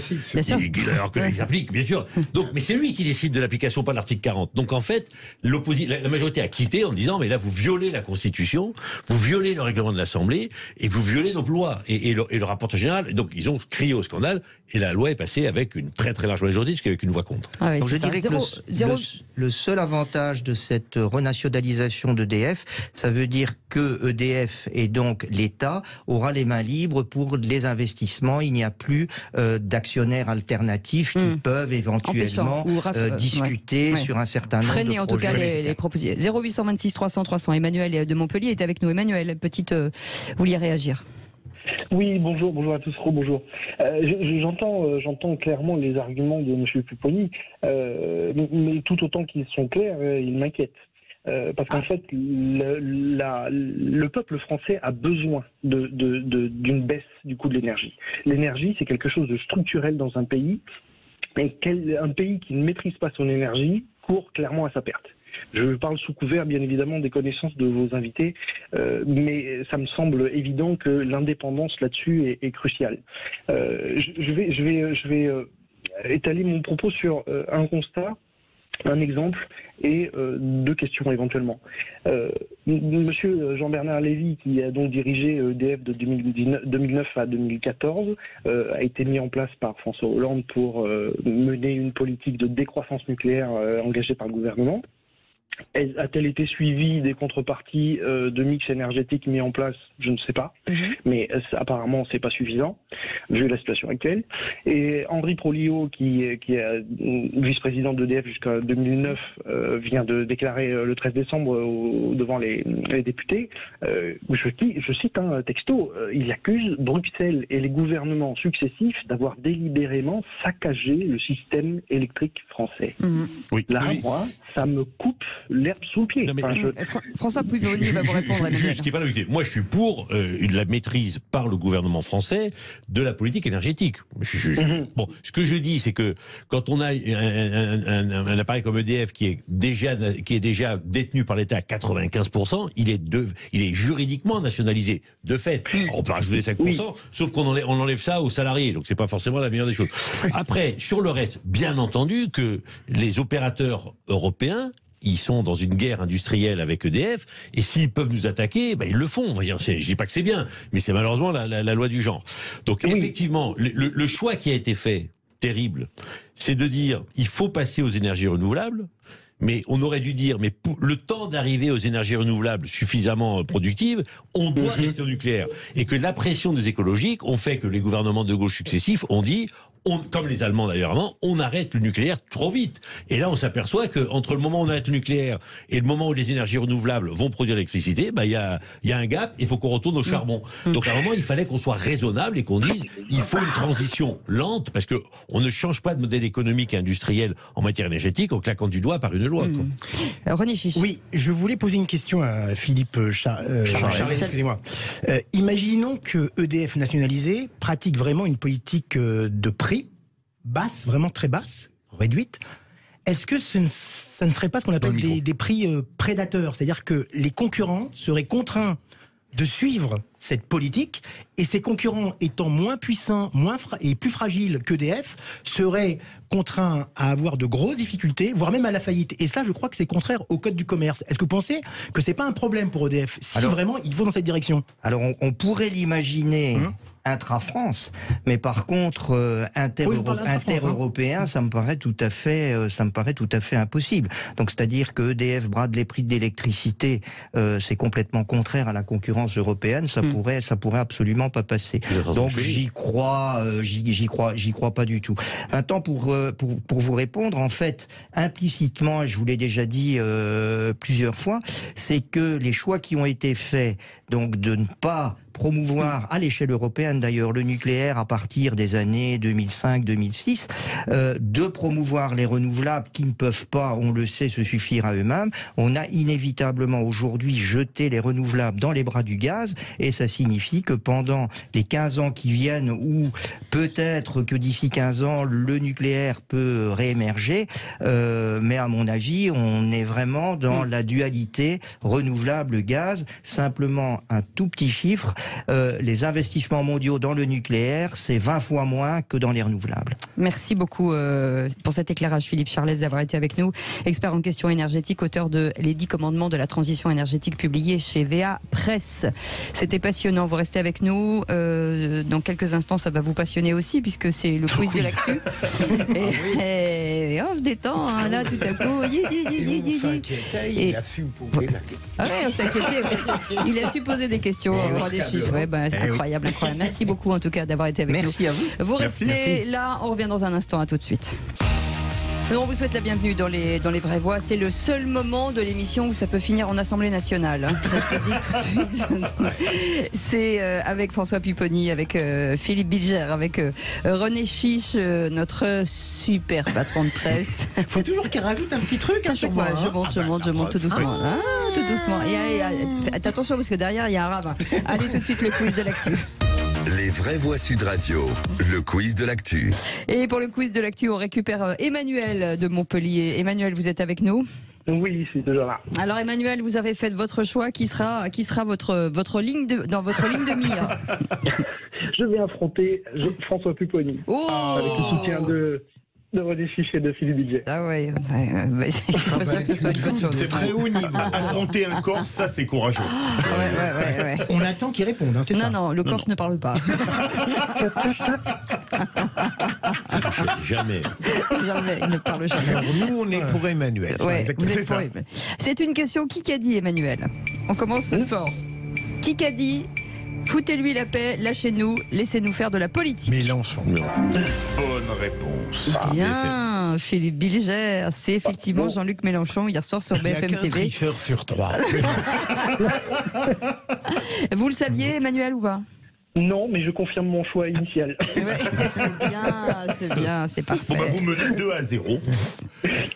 s'applique, bien sûr. Donc, mais c'est lui qui décide de l'application, pas de l'article 40. Donc, en fait, la majorité a quitté en disant, mais là, vous violez la Constitution, vous violez le règlement de l'Assemblée, et vous violez nos lois. Et le rapporteur général, donc, ils ont crié au scandale, et la loi est passée avec une très très large majorité, parce qu'avec une voix contre. Ah oui, donc, je dirais que le seul avantage de cette renationalisation d'EDF, ça veut dire que EDF et donc l'État aura les mains libres pour les investissements. Il n'y a plus d'actionnaires alternatifs qui peuvent éventuellement discuter sur un certain nombre de projets. Freiner en tout cas les propositions. 0826 300 300. Emmanuel de Montpellier est avec nous. Emmanuel, vous vouliez réagir? Oui, bonjour à tous, bonjour. J'entends clairement les arguments de M. Pupponi, mais tout autant qu'ils sont clairs, ils m'inquiètent. Parce qu'en fait, le peuple français a besoin d'une baisse du coût de l'énergie. L'énergie, c'est quelque chose de structurel dans un pays, et un pays qui ne maîtrise pas son énergie court clairement à sa perte. Je parle sous couvert, bien évidemment, des connaissances de vos invités, mais ça me semble évident que l'indépendance là-dessus est cruciale. Je vais étaler mon propos sur un constat, un exemple et deux questions éventuellement. Monsieur Jean-Bernard Lévy, qui a donc dirigé EDF de 2009 à 2014, a été mis en place par François Hollande pour mener une politique de décroissance nucléaire engagée par le gouvernement. A-t-elle été suivie des contreparties de mix énergétique mis en place? Je ne sais pas, mais apparemment c'est pas suffisant vu la situation actuelle. Et Henri Prolio, qui est vice-président d'EDF jusqu'à 2009, vient de déclarer le 13 décembre devant les députés, je cite un texto, il accuse Bruxelles et les gouvernements successifs d'avoir délibérément saccagé le système électrique français. Là, moi, ça me coupe l'herbe sous le pied. Non, mais, François Pupponi va vous répondre. Moi, je suis pour la maîtrise par le gouvernement français de la politique énergétique. Bon, ce que je dis, c'est que quand on a un appareil comme EDF qui est déjà détenu par l'État à 95%, il est juridiquement nationalisé. De fait, on peut rajouter 5%, sauf qu'on enlève ça aux salariés, donc c'est pas forcément la meilleure des choses. Après, sur le reste, bien entendu que les opérateurs européens, ils sont dans une guerre industrielle avec EDF, et s'ils peuvent nous attaquer, ils le font. Je dis pas que c'est bien, mais c'est malheureusement la loi du genre. Donc effectivement, le choix qui a été fait, terrible, c'est de dire il faut passer aux énergies renouvelables. Mais on aurait dû dire, mais pour le temps d'arriver aux énergies renouvelables suffisamment productives, on doit rester au nucléaire. Et que la pression des écologiques ont fait que les gouvernements de gauche successifs ont dit, comme les Allemands d'ailleurs avant, on arrête le nucléaire trop vite. Et là, on s'aperçoit qu'entre le moment où on arrête le nucléaire et le moment où les énergies renouvelables vont produire l'électricité, il y a un gap, il faut qu'on retourne au charbon. Donc à un moment, il fallait qu'on soit raisonnable et qu'on dise, il faut une transition lente, parce qu'on ne change pas de modèle économique et industriel en matière énergétique en claquant du doigt par une loi. René Chichi. Oui, je voulais poser une question à Philippe Charest, excusez-moi. Imaginons que EDF nationalisé pratique vraiment une politique de prix basse, vraiment très basse, réduite. Est-ce que ça ne serait pas ce qu'on appelle des prix prédateurs? C'est-à-dire que les concurrents seraient contraints de suivre cette politique, et ces concurrents étant moins puissants et plus fragiles qu'EDF, seraient contraints à avoir de grosses difficultés, voire même à la faillite. Et ça, je crois que c'est contraire au code du commerce. Est-ce que vous pensez que c'est pas un problème pour EDF, si vraiment il faut dans cette direction? Alors on pourrait l'imaginer intra-France, mais par contre inter-européen, ça me paraît tout à fait impossible. Donc c'est-à-dire que EDF brade les prix de l'électricité, c'est complètement contraire à la concurrence européenne. Ça pourrait absolument pas passer. Donc j'y crois pas du tout. Maintenant, pour vous répondre, en fait, implicitement, je vous l'ai déjà dit plusieurs fois, c'est que les choix qui ont été faits, donc de ne pas promouvoir, à l'échelle européenne d'ailleurs, le nucléaire à partir des années 2005-2006, de promouvoir les renouvelables qui ne peuvent pas, on le sait, se suffire à eux-mêmes. On a inévitablement aujourd'hui jeté les renouvelables dans les bras du gaz, et ça signifie que pendant les 15 ans qui viennent, ou peut-être que d'ici 15 ans, le nucléaire peut réémerger, mais à mon avis, on est vraiment dans la dualité renouvelable-gaz. Simplement, un tout petit chiffre, les investissements mondiaux dans le nucléaire, c'est 20 fois moins que dans les renouvelables. Merci beaucoup pour cet éclairage, Philippe Charlès, d'avoir été avec nous. Expert en questions énergétiques, auteur de Les 10 commandements de la transition énergétique, publié chez VA Presse. C'était passionnant, vous restez avec nous. Dans quelques instants, ça va vous passionner aussi, puisque c'est le quiz de l'actu. Et on se détend, hein, là, tout à coup. Il a su poser la question. Ah ouais, on s'inquiétait. Il a su poser des questions au Roi des Chiches. Ouais, bah, c'est incroyable, incroyable. Merci beaucoup, en tout cas, d'avoir été avec nous. Merci à vous. Vous restez là, on revient dans un instant. À tout de suite. On vous souhaite la bienvenue dans les vraies voix. C'est le seul moment de l'émission où ça peut finir en Assemblée nationale. Ça, je le dis tout de suite. C'est avec François Pupponi, avec Philippe Bilger, avec René Chiche, notre super patron de presse. Faut toujours qu'il rajoute un petit truc sur moi. Je monte tout doucement. Tout doucement. Et faites attention parce que derrière il y a un ravin. Allez tout de suite le quiz de l'actu. Les vraies voix Sud Radio, le quiz de l'actu. Et pour le quiz de l'actu, on récupère Emmanuel de Montpellier. Emmanuel, vous êtes avec nous ? Oui, je suis toujours là. Alors Emmanuel, vous avez fait votre choix. Qui sera votre ligne dans votre ligne de mire ? Je vais affronter François Pupponi. Avec le soutien de René Chiche et de Philippe Bilger. Ah ouais, je suis pas sûr que ce soit une bonne chose. C'est très haut niveau. Affronter un Corse, ça c'est courageux. Ouais. On attend qu'il réponde, hein, c'est ça. Non, le Corse ne parle pas. Jamais. Il ne parle jamais. Alors nous, on est pour Emmanuel. Ouais, vous êtes pour Emmanuel. C'est une question qui a dit, Emmanuel. On commence fort. Qui a dit « Foutez-lui la paix, lâchez-nous, laissez-nous faire de la politique ». Mélenchon. Bonne réponse. Bien, Philippe Bilger. C'est effectivement Jean-Luc Mélenchon hier soir sur BFM TV. Tricheur sur 3. Vous le saviez, Emmanuel, ou pas ? Non, mais je confirme mon choix initial. C'est bien, c'est parfait. Vous menez 2-0.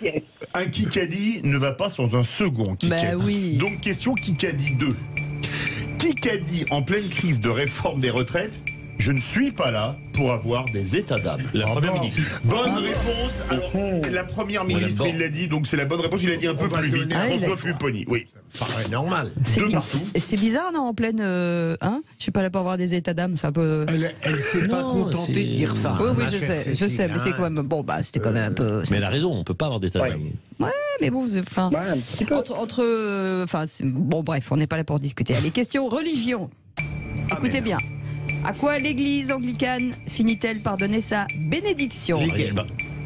Yes. Un Kikadi ne va pas sans un second Kikadi. Oui. Donc question Kikadi 2. Kikadi en pleine crise de réforme des retraites, je ne suis pas là pour avoir des états d'âme. La première ministre. Bonne réponse. Alors, la première ministre, il l'a dit, donc c'est la bonne réponse. Il a dit un peu plus vite. François Pupponi, oui. Paraît normal. C'est bizarre, non, en pleine. Je suis pas là pour avoir des états d'âme, c'est un peu. Elle ne s'est pas contentée de dire ça. Oui, je sais, mais c'est quand même. Bon, bah, c'était quand même un peu. Mais elle a raison, on peut pas avoir d'état d'âme. Ouais, mais bon, enfin. Bon, bref, on n'est pas là pour discuter. Allez, question religion. Écoutez bien. À quoi l'église anglicane finit-elle par donner sa bénédiction ? Les gays.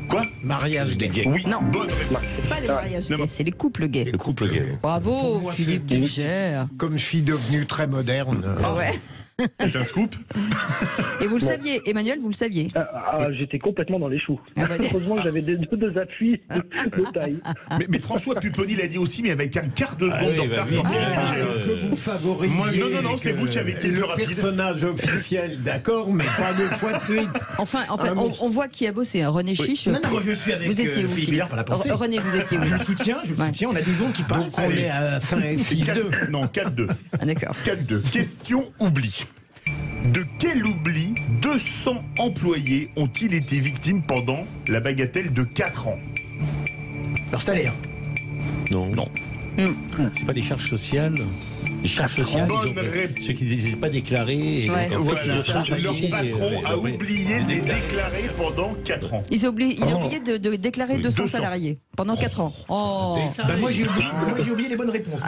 Quoi ? Mariage des gays. Oui, non, bonne réponse. C'est pas les mariages gays, c'est les couples gays. Les couples gays. Bravo, moi, Philippe Bilger. Comme je suis devenu très moderne. Ouais. C'est un scoop. Et vous le saviez, Emmanuel, vous le saviez. J'étais complètement dans les choux. Ah bah, heureusement que j'avais deux appuis de taille. Mais François Pupponi l'a dit aussi, mais avec un quart de seconde de retard sur Philippe. Que vous favorisiez. Non, c'est vous qui avez été le rapide. Personnage officiel, d'accord, mais pas deux fois de suite. Enfin, on voit qui a bossé. René Chiche. Non, je suis avec vous étiez où, Philippe ? René, vous étiez où ? Je le soutiens, on a des ondes qui passent. Donc on est à 5-6-2. Non, 4-2. Ah, d'accord. 4-2. Question oubli. De quel oubli 200 employés ont-ils été victimes pendant la bagatelle de 4 ans ? Leur salaire. Non. C'est pas les charges sociales. Les charges sociales, ceux qui n'étaient pas déclarés. Et Ouais. donc, en fait, Leur patron a oublié de les déclarer pendant 4 ans. Il a oublié de déclarer 200 salariés pendant 4 ans. Oh. Moi j'ai oublié les bonnes réponses.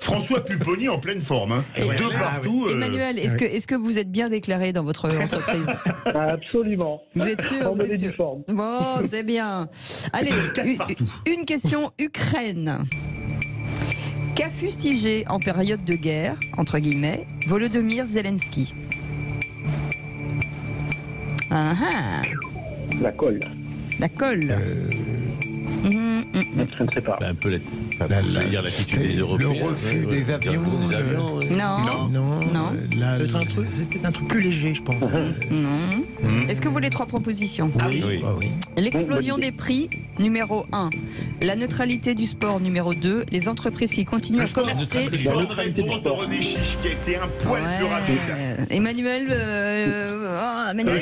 François Pupponi en pleine forme. Hein. De partout. Emmanuel, est-ce que vous êtes bien déclaré dans votre entreprise ? Absolument. Vous êtes sûr, vous êtes sûr. Bon, c'est bien. Allez, une question Ukraine. Qu'a fustigé en période de guerre, entre guillemets, Volodymyr Zelensky ? La colle. La colle. Je ne sais pas. Un peu l'attitude des Européens. Le refus des avions. Non. Peut-être un truc plus léger, je pense. Est-ce que vous voulez 3 propositions? Oui. L'explosion des prix, numéro 1. La neutralité du sport, numéro 2. Les entreprises qui continuent à commercer. Bonne réponse de René Chiche qui a été un poil plus rapide. Emmanuel,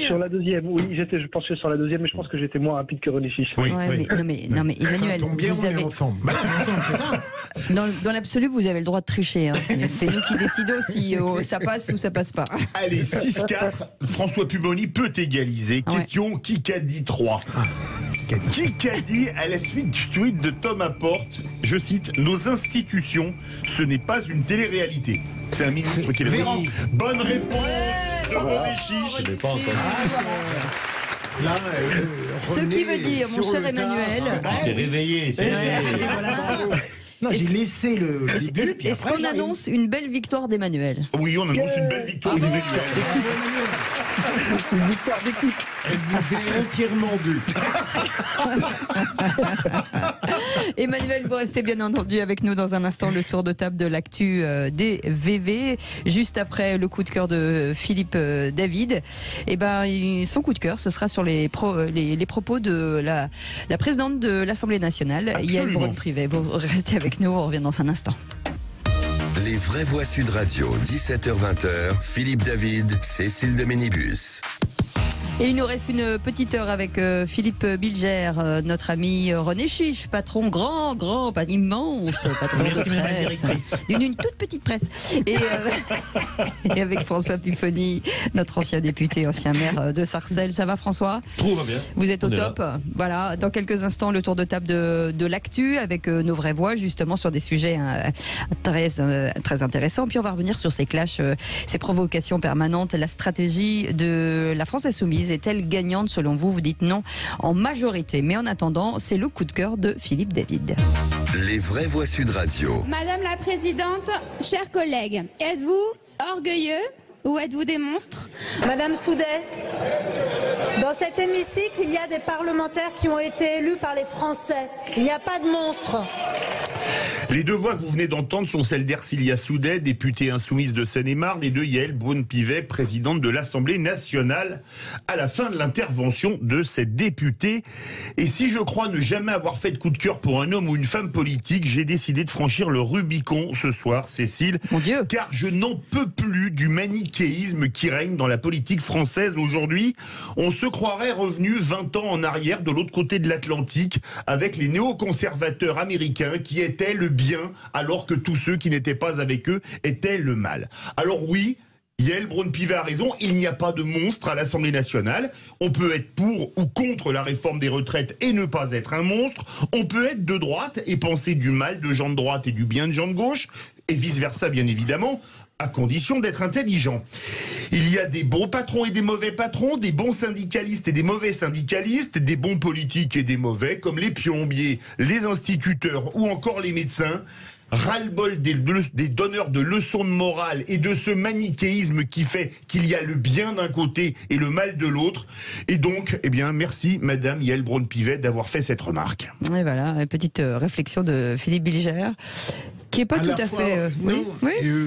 Sur la deuxième, oui, je pensais sur la deuxième, mais je pense que j'étais moins rapide que René Chiche. Mais Emmanuel, vous avez... Dans l'absolu, vous avez le droit de tricher. Hein. C'est nous qui décidons si ça passe ou ça passe pas. Allez, 6-4, François Pupponi peut égaliser. Question, qui qu'a dit 3 Qui qu'a dit à la suite du tweet de Thomas Porte, je cite, nos institutions, ce n'est pas une télé-réalité. C'est un ministre qui l'a dit. Bonne réponse de René Chiche. Je n'ai pas entendu. Là, ce qui veut dire, mon cher Emmanuel... C'est réveillé, Non, j'ai laissé le début. Est-ce qu'on annonce une belle victoire d'Emmanuel? Oui, on annonce une belle victoire d'Emmanuel. Une victoire d'équipe. Elle vous est entièrement due. Emmanuel, vous restez bien entendu avec nous dans un instant, le tour de table de l'actu des VV. Juste après le coup de cœur de Philippe David, son coup de cœur, ce sera sur les propos de la présidente de l'Assemblée nationale, Yael Braun-Pivet. Vous restez avec nous, on revient dans un instant. Les vraies voix Sud Radio, 17h-20h, Philippe David, Cécile de Ménibus. Et il nous reste une petite heure avec Philippe Bilger, notre ami René Chiche, patron pas immense patron de presse, d'une toute petite presse. Et avec François Pupponi, notre ancien député, ancien maire de Sarcelles. Ça va, François? Tout va bien. Vous êtes au top. Voilà, dans quelques instants, le tour de table de l'actu avec nos vraies voix, justement sur des sujets très intéressants. Puis on va revenir sur ces clashs, ces provocations permanentes. La stratégie de la France Insoumise est-elle gagnante selon vous? Vous dites non en majorité. Mais en attendant, c'est le coup de cœur de Philippe David. Les vraies voix Sud Radio. Madame la Présidente, chers collègues, êtes-vous orgueilleux ou êtes-vous des monstres? Madame Soudet, dans cet hémicycle, il y a des parlementaires qui ont été élus par les Français. Il n'y a pas de monstres. Les deux voix que vous venez d'entendre sont celles d'Ercilia Soudet, députée insoumise de Seine-et-Marne, et de Yael Braun-Pivet, présidente de l'Assemblée nationale, à la fin de l'intervention de cette députée. Et si je crois ne jamais avoir fait de coup de cœur pour un homme ou une femme politique, j'ai décidé de franchir le Rubicon ce soir, Cécile. Mon Dieu. Car je n'en peux plus du manichéisme qui règne dans la politique française aujourd'hui. On se croirait revenu 20 ans en arrière de l'autre côté de l'Atlantique avec les néoconservateurs américains qui étaient le bien alors que tous ceux qui n'étaient pas avec eux étaient le mal. Alors oui, Yael Braun-Pivet a raison, il n'y a pas de monstre à l'Assemblée nationale. On peut être pour ou contre la réforme des retraites et ne pas être un monstre. On peut être de droite et penser du mal de gens de droite et du bien de gens de gauche, et vice-versa bien évidemment, à condition d'être intelligent. Il y a des bons patrons et des mauvais patrons, des bons syndicalistes et des mauvais syndicalistes, des bons politiques et des mauvais, comme les plombiers, les instituteurs ou encore les médecins. Ras-le-bol des donneurs de leçons de morale et de ce manichéisme qui fait qu'il y a le bien d'un côté et le mal de l'autre. Et donc, merci Madame Yael Braun-Pivet d'avoir fait cette remarque. Et voilà, une petite réflexion de Philippe Bilger, qui n'est pas tout à fait... Oui.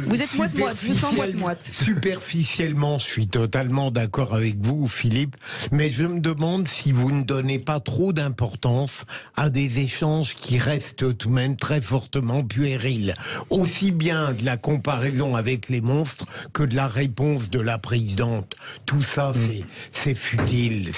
Vous êtes moite-moite, je vous sens moite-moite. Superficiellement, je suis totalement d'accord avec vous, Philippe, mais je me demande si vous ne donnez pas trop d'importance à des échanges qui restent tout de même très fortement puérils. Aussi bien de la comparaison avec les monstres que de la réponse de la présidente. Tout ça, c'est futile.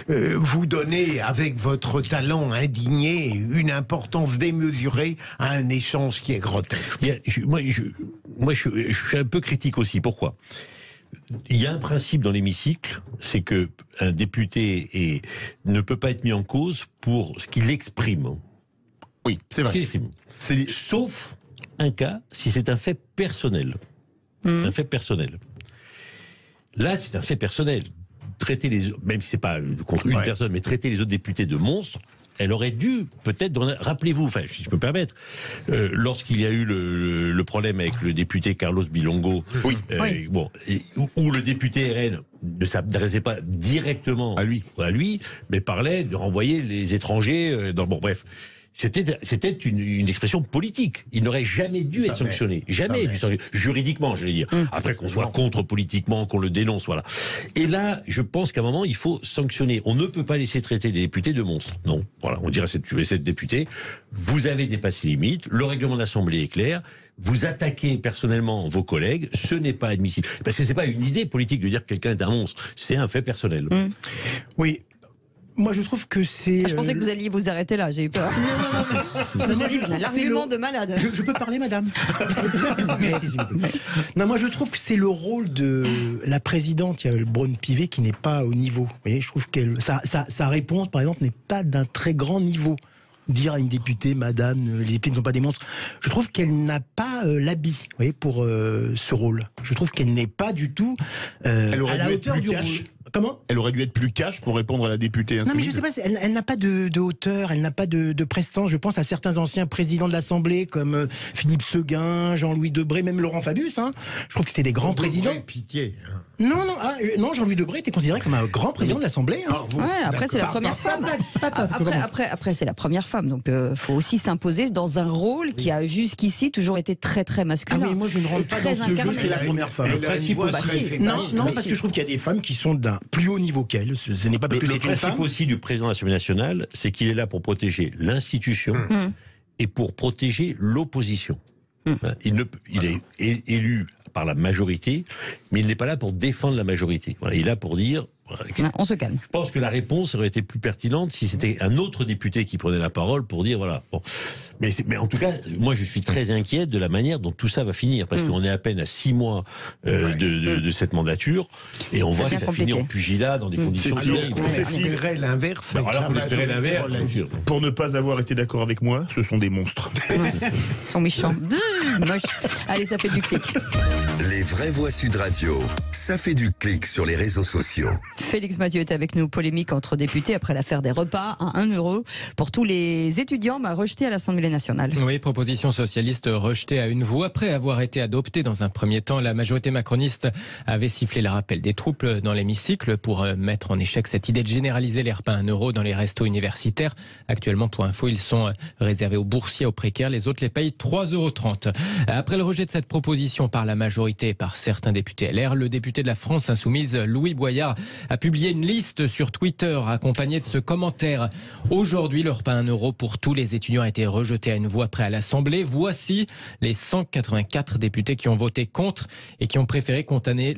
Vous donnez, avec votre talent indigné, une importance démesurée à un échange qui est grotesque. Moi, je suis un peu critique aussi. Pourquoi ? Il y a un principe dans l'hémicycle, c'est que un député ne peut pas être mis en cause pour ce qu'il exprime. Oui, c'est vrai. Sauf un cas, si c'est un fait personnel. Un fait personnel. Là, c'est un fait personnel. Traiter même si c'est pas contre une personne, mais traiter les autres députés de monstres, elle aurait dû peut-être... Rappelez-vous, si je peux me permettre, lorsqu'il y a eu le problème avec le député Carlos Bilongo, où le député RN ne s'adressait pas directement à lui, mais parlait de renvoyer les étrangers bref. C'était une expression politique. Il n'aurait jamais dû être sanctionné. Jamais. Juridiquement, j'allais dire. Après qu'on soit contre politiquement, qu'on le dénonce, voilà. Et là, je pense qu'à un moment, il faut sanctionner. On ne peut pas laisser traiter des députés de monstres. Non. Voilà. On dirait cette députée, vous avez dépassé les limites. Le règlement d'Assemblée est clair. Vous attaquez personnellement vos collègues, ce n'est pas admissible. Parce que c'est pas une idée politique de dire que quelqu'un est un monstre. C'est un fait personnel. Oui. Moi, je trouve que c'est... je pensais que vous alliez vous arrêter là, j'ai eu peur. Je me suis dit, l'argument de malade. Je peux parler, madame? Non, moi, je trouve que c'est le rôle de la présidente, Braun-Pivet, qui n'est pas au niveau. Vous voyez, je trouve que sa réponse, par exemple, n'est pas d'un très grand niveau. Dire à une députée, madame, les députés ne sont pas des monstres. Je trouve qu'elle n'a pas l'habit, vous voyez, pour ce rôle. Je trouve qu'elle n'est pas du tout elle aurait à la dû hauteur être plus du cash. rôle. Comment? Elle aurait dû être plus cash pour répondre à la députée insoumise. Non, mais je sais pas, elle n'a pas de hauteur, elle n'a pas de prestance. Je pense à certains anciens présidents de l'Assemblée comme Philippe Seguin, Jean-Louis Debré, même Laurent Fabius. Hein. Je trouve que c'était des grands présidents. Pitié. Non, Jean-Louis Debré était considéré comme un grand président de l'Assemblée. Hein. Ouais, après, c'est la première femme. Après, c'est la première femme. Donc, faut aussi s'imposer dans un rôle qui a jusqu'ici toujours été très, très masculin. Ah oui, moi, je ne rentre pas dans ce jeu, c'est la première femme. Non, parce que je trouve qu'il y a des femmes qui sont d'un plus haut niveau qu'elle. Ce n'est pas parce que c'est une femme. Le principe aussi du président de l'Assemblée nationale, c'est qu'il est là pour protéger l'institution et pour protéger l'opposition. Il est élu par la majorité, mais il n'est pas là pour défendre la majorité. Voilà, il est là pour dire... On se calme. Je pense que la réponse aurait été plus pertinente si c'était un autre député qui prenait la parole pour dire voilà. Bon. Mais en tout cas, moi je suis très inquiet de la manière dont tout ça va finir, parce qu'on est à peine à 6 mois de cette mandature, et on voit que ça finit en pugilat dans des conditions terribles. On espérait l'inverse. Alors qu'on espérait l'inverse. Pour ne pas avoir été d'accord avec moi, ce sont des monstres. Ils sont méchants. Moche. Allez, ça fait du clic. Les vraies voix Sud Radio, ça fait du clic sur les réseaux sociaux. Félix Mathieu est avec nous. Polémique entre députés après l'affaire des repas à 1 € pour tous les étudiants rejetés à l'Assemblée nationale. Oui, proposition socialiste rejetée à une voix. Après avoir été adoptée dans un premier temps, la majorité macroniste avait sifflé le rappel des troupes dans l'hémicycle pour mettre en échec cette idée de généraliser les repas à 1 € dans les restos universitaires. Actuellement, pour info, ils sont réservés aux boursiers, aux précaires. Les autres les payent 3,30 €. Après le rejet de cette proposition par la majorité et par certains députés LR, le député de la France Insoumise, Louis Boyard, a publié une liste sur Twitter accompagnée de ce commentaire. Aujourd'hui, le repas à 1 € pour tous les étudiants a été rejeté à une voix près à l'Assemblée. Voici les 184 députés qui ont voté contre et qui ont préféré condamner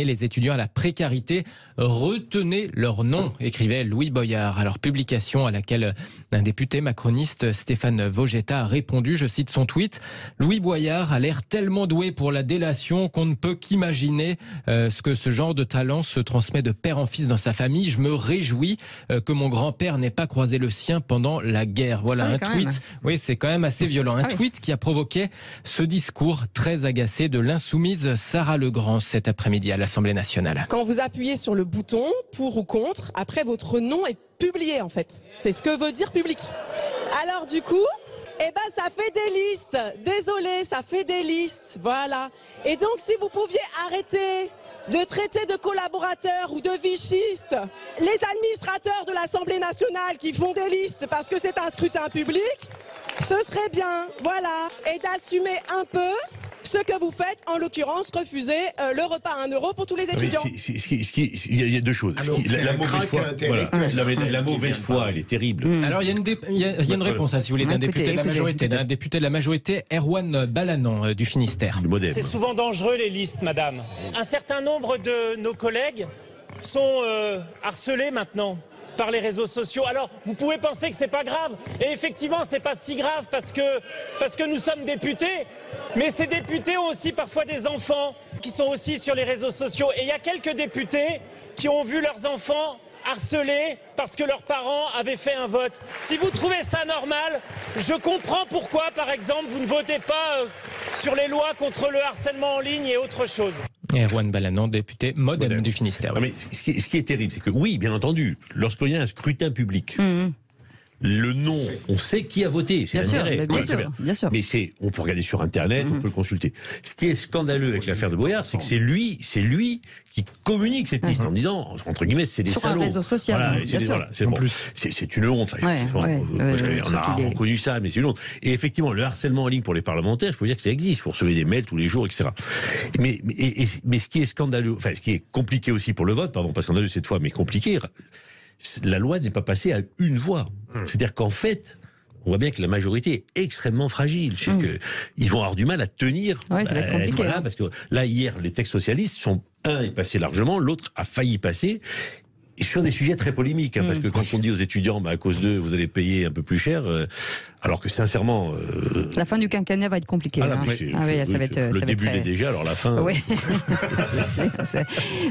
les étudiants à la précarité. Retenez leur nom, écrivait Louis Boyard. Alors, publication à laquelle un député macroniste, Stéphane Vogetta, a répondu, je cite son tweet, « Louis Boyard a l'air tellement doué pour la délation qu'on ne peut qu'imaginer ce que ce genre de talent se transmet de père en fils dans sa famille. Je me réjouis que mon grand-père n'ait pas croisé le sien pendant la guerre. » Voilà un tweet. Oui, c'est quand même assez violent. Un tweet qui a provoqué ce discours très agacé de l'insoumise Sarah Legrand cet après-midi à l'Assemblée nationale. Quand vous appuyez sur le bouton pour ou contre, après votre nom est publié en fait. C'est ce que veut dire public. Alors du coup, ça fait des listes. Désolé, ça fait des listes. Voilà. Et donc, si vous pouviez arrêter de traiter de collaborateurs ou de vichistes les administrateurs de l'Assemblée nationale qui font des listes parce que c'est un scrutin public, ce serait bien. Voilà. Et d'assumer un peu ce que vous faites, en l'occurrence, refuser le repas à 1 € pour tous les étudiants. Il y a deux choses. La mauvaise foi, la mauvaise foi, elle est terrible. Alors, il y a une réponse, si vous voulez, d'un député de la majorité, Erwan Balanan du Finistère. C'est souvent dangereux, les listes, madame. Un certain nombre de nos collègues sont harcelés maintenant par les réseaux sociaux. Alors, vous pouvez penser que c'est pas grave. Et effectivement, c'est pas si grave parce que nous sommes députés. Mais ces députés ont aussi parfois des enfants qui sont aussi sur les réseaux sociaux. Et il y a quelques députés qui ont vu leurs enfants harcelés parce que leurs parents avaient fait un vote. Si vous trouvez ça normal, je comprends pourquoi, par exemple, vous ne votez pas sur les lois contre le harcèlement en ligne et autre chose. Erwan Balanan, député Modem du Finistère. Mais ce qui est terrible, c'est que oui, bien entendu, lorsqu'il y a un scrutin public, Le non, on sait qui a voté, c'est l'intérêt. Bien sûr. Mais on peut regarder sur Internet, on peut le consulter. Ce qui est scandaleux avec l'affaire de Boyard, c'est que c'est lui qui communique cette liste en disant, entre guillemets, c'est des salauds. Sur un réseau social, bien sûr. C'est une honte. On a reconnu ça, mais c'est une honte. Et effectivement, le harcèlement en ligne pour les parlementaires, je peux vous dire que ça existe. Vous recevez des mails tous les jours, etc. Mais ce qui est scandaleux, enfin, ce qui est compliqué aussi pour le vote, pardon, pas scandaleux cette fois, mais compliqué, la loi n'est pas passée à une voix. C'est-à-dire qu'en fait, on voit bien que la majorité est extrêmement fragile. Ils vont avoir du mal à tenir. Ouais, ça va être compliqué. Parce que là, hier, les textes socialistes un est passé largement, l'autre a failli passer. Et sur des sujets très polémiques, parce que quand on dit aux étudiants, à cause d'eux, vous allez payer un peu plus cher, alors que sincèrement... La fin du quinquennat va être compliquée. Ça va être le début est déjà, alors la fin... Oui.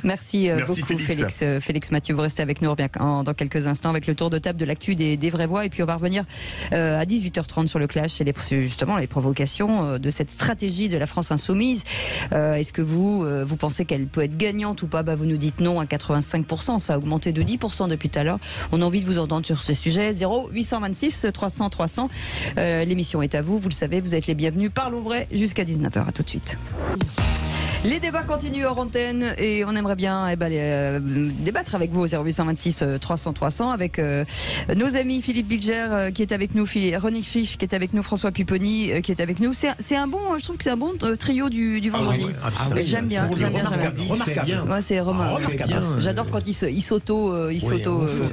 Merci beaucoup Félix Mathieu, vous restez avec nous, on revient dans quelques instants avec le tour de table de l'actu des vraies voix, et puis on va revenir à 18h30 sur le clash et justement les provocations de cette stratégie de la France insoumise. Est-ce que vous pensez qu'elle peut être gagnante ou pas? Vous nous dites non à 85%, ça a augmenté de 10% depuis tout à l'heure. On a envie de vous entendre sur ce sujet. 0826 300 300. L'émission est à vous, vous le savez, vous êtes les bienvenus. Parlons vrai jusqu'à 19h. À tout de suite. Les débats continuent hors antenne et on aimerait bien débattre avec vous au 0826 300 300 avec nos amis Philippe Bilger qui est avec nous, René Chiche qui est avec nous, François Pupponi qui est avec nous. C'est un bon, je trouve que c'est un bon trio du vendredi. J'aime bien. Ouais, c'est remarquable. J'adore quand il s'auto,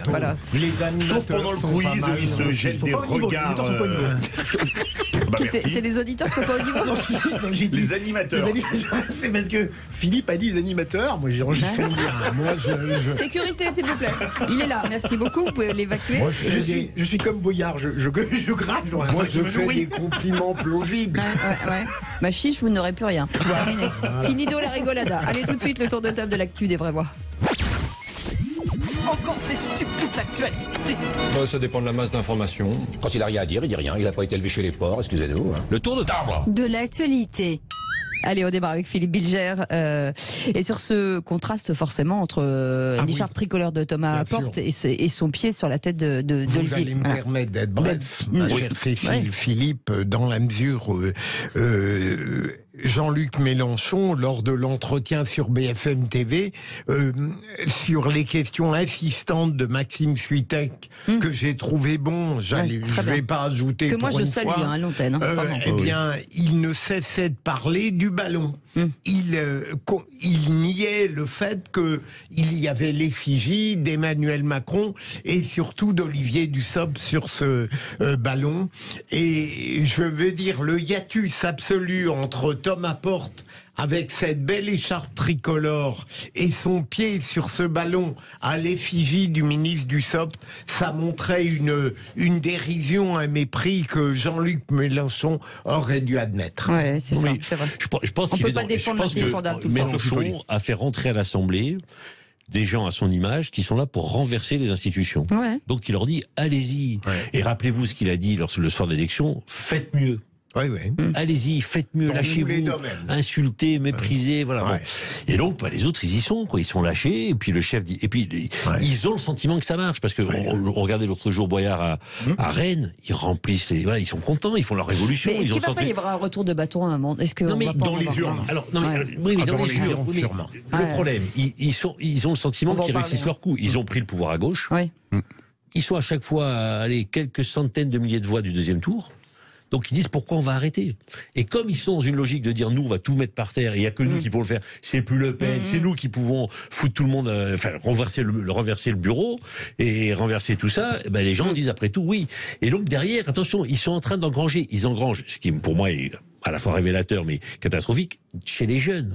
voilà. Sauf pendant le quiz où il se jette des regards. C'est les auditeurs qui sont pas au niveau. Les animateurs. C'est parce que Philippe a dit les animateurs. Moi, j'ai enregistré bien. Sécurité, s'il vous plaît. Il est là. Merci beaucoup. Vous pouvez l'évacuer. Je suis comme Boyard. Je grave. Moi, je fais des compliments plausibles. Ouais. Chiche, vous n'aurez plus rien. Terminé. Finido la rigolada. Allez, tout de suite, le tour de table de l'actu des vraies voix. Encore ces stupides actualités. Ça dépend de la masse d'informations. Quand il a rien à dire, il dit rien. Il n'a pas été élevé chez les porcs, excusez-nous. Le tour de table de l'actualité. Allez, on démarre avec Philippe Bilger. Et sur ce contraste forcément entre l'écharpe tricolore de Thomas Porte et son pied sur la tête d'Olivier. Vous allez me permettre d'être bref, ma chère Philippe, dans la mesure où Jean-Luc Mélenchon, lors de l'entretien sur BFM TV, sur les questions insistantes de Maxime Switek, que j'ai trouvé bon, je ne vais pas ajouter que moi je salue à l'antenne. Eh bien, il ne cessait de parler du ballon. Il niait le fait qu'il y avait l'effigie d'Emmanuel Macron et surtout d'Olivier Dussopt sur ce ballon. Et je veux dire, le hiatus absolu entre Thomas Porte avec cette belle écharpe tricolore et son pied sur ce ballon à l'effigie du ministre Dussopt, ça montrait une dérision, un mépris que Jean-Luc Mélenchon aurait dû admettre. Ouais, c'est ça, c'est vrai. Je pense on peut pas défendre l'indéfendable tout le temps. Mélenchon a fait rentrer à l'Assemblée des gens à son image qui sont là pour renverser les institutions. Donc il leur dit allez-y. Et rappelez-vous ce qu'il a dit lors le soir de l'élection, faites mieux. Allez-y, faites mieux, lâchez-vous, insultez, méprisez, voilà. Bon. Et donc, les autres, ils y sont, quoi. Ils sont lâchés, et puis le chef dit, et puis ils ont le sentiment que ça marche, parce que regardez l'autre jour Boyard à Rennes, ils remplissent ils sont contents, ils font leur révolution. Mais est-ce qu'il va pas y avoir un retour de bâton à un moment? Est-ce que dans les urnes. Alors, dans les urnes, sûrement. Le problème, ils ont le sentiment qu'ils réussissent leur coup. Ils ont pris le pouvoir à gauche. Ils sont à chaque fois à quelques centaines de milliers de voix du deuxième tour. Donc ils disent pourquoi on va arrêter. Et comme ils sont dans une logique de dire nous on va tout mettre par terre et il n'y a que nous qui pouvons le faire, c'est plus Le Pen, c'est nous qui pouvons foutre tout le monde, renverser le bureau et renverser tout ça, les gens disent après tout oui. Et donc derrière, attention, ils sont en train d'engranger, ils engrangent, ce qui pour moi est à la fois révélateur mais catastrophique, chez les jeunes.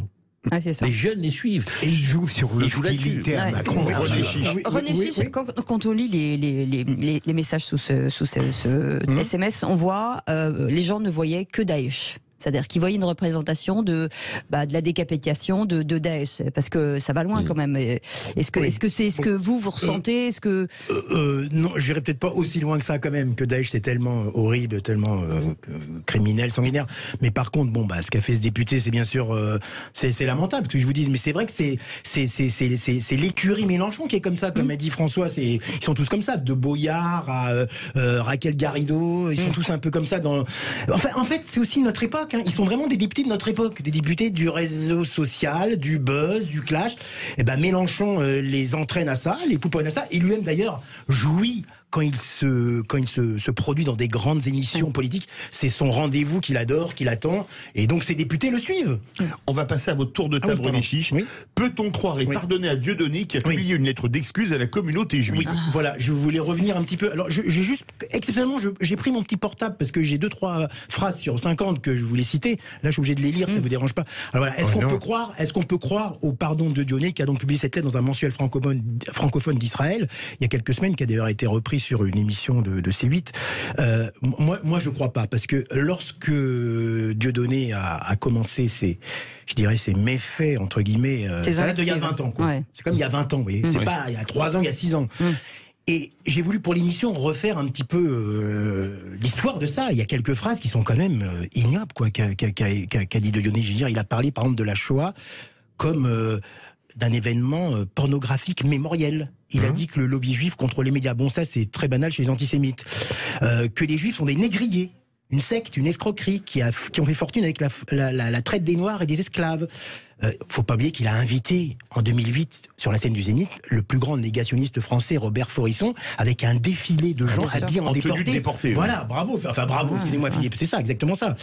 C'est ça. Les jeunes les suivent. Et ils jouent sur l'hostilité à Macron. René Chiche, quand on lit les messages sous ce SMS, on voit les gens ne voyaient que Daesh. C'est-à-dire qu'ils voyaient une représentation de la décapitation de Daesh, parce que ça va loin quand même. Est-ce que c'est ce que vous ressentez? Non, j'irai peut-être pas aussi loin que ça quand même, que Daesh c'est tellement horrible, tellement criminel, sanguinaire. Mais par contre, ce qu'a fait ce député, c'est bien sûr, c'est lamentable ce que je vous dise. Mais c'est vrai que c'est l'écurie Mélenchon qui est comme ça, comme a dit François. Ils sont tous comme ça, de Boyard à Raquel Garrido, ils sont tous un peu comme ça. En fait, c'est aussi notre époque. Ils sont vraiment des députés de notre époque, des députés du réseau social, du buzz, du clash. Et Mélenchon les entraîne à ça, les pouponne à ça. Il lui-même d'ailleurs jouit quand il se produit dans des grandes émissions politiques. C'est son rendez-vous qu'il adore, qu'il attend. Et donc ces députés le suivent. On va passer à votre tour de table, René Chiche. Peut-on croire et pardonner à Dieudonné qui a publié une lettre d'excuse à la communauté juive? Voilà, je voulais revenir un petit peu. Alors, j'ai juste, exceptionnellement, j'ai pris mon petit portable parce que j'ai 2-3 phrases sur 50 que je voulais citer. Là, je suis obligé de les lire, ça vous dérange pas. Alors voilà, est-ce qu'on peut croire au pardon de Dieudonné qui a donc publié cette lettre dans un mensuel francophone d'Israël il y a quelques semaines, qui a d'ailleurs été repris sur une émission de C8. Moi, je crois pas, parce que lorsque Dieudonné a commencé ses méfaits, entre guillemets, ça date d'il y a 20 ans. Quoi. Ouais. C'est comme il y a 20 ans, vous voyez. C'est pas il y a 3 ans, il y a 6 ans. Et j'ai voulu pour l'émission refaire un petit peu l'histoire de ça. Il y a quelques phrases qui sont quand même ignobles, quoi, qu'a dit Dieudonné. Je veux dire, il a parlé par exemple de la Shoah comme d'un événement pornographique mémoriel. Il a dit que le lobby juif contrôle les médias. Bon, ça c'est très banal chez les antisémites. Que les juifs sont des négriers, une secte, une escroquerie qui ont fait fortune avec la traite des Noirs et des esclaves. Faut pas oublier qu'il a invité en 2008 sur la scène du Zénith le plus grand négationniste français, Robert Forisson, avec un défilé de gens habillés en déportés. Voilà, bravo. Enfin bravo, excusez-moi Philippe, c'est ça, exactement ça.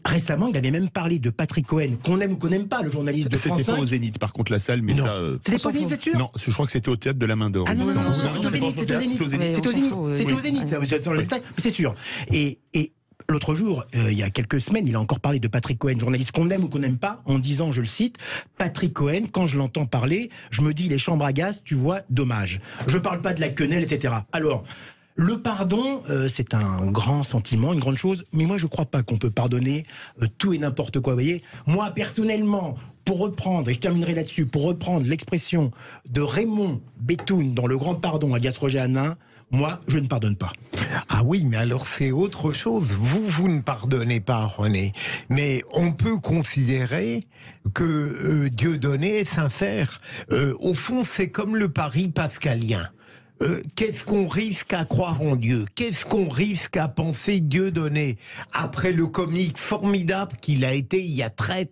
Récemment, il avait même parlé de Patrick Cohen, qu'on aime ou qu'on n'aime pas, le journaliste de France 5. C'était pas au Zénith, par contre, la salle, mais non. ça... C'était pas au Zénith, vous êtes sûr? Non, je crois que c'était au Théâtre de la Main d'Or. Ah non, c'est au Zénith, c'était au Zénith, mais c'est sûr. Et l'autre jour, il y a quelques semaines, il a encore parlé de Patrick Cohen, journaliste qu'on aime ou qu'on n'aime pas, en disant, je le cite, Patrick Cohen, quand je l'entends parler, je me dis, les chambres à gaz, tu vois, dommage. Je parle pas de la quenelle, etc. Alors... Le pardon, c'est un grand sentiment, une grande chose, mais moi je ne crois pas qu'on peut pardonner tout et n'importe quoi. Vous voyez, moi personnellement, pour reprendre, et je terminerai là-dessus, pour reprendre l'expression de Raymond Betoun dans Le Grand Pardon à Roger Hanin, moi je ne pardonne pas. Ah oui, mais alors c'est autre chose. Vous ne pardonnez pas, René, mais on peut considérer que Dieudonné est sincère. Au fond, c'est comme le pari pascalien. Qu'est-ce qu'on risque à croire en Dieu? Qu'est-ce qu'on risque à penser Dieudonné après le comique formidable qu'il a été il y a très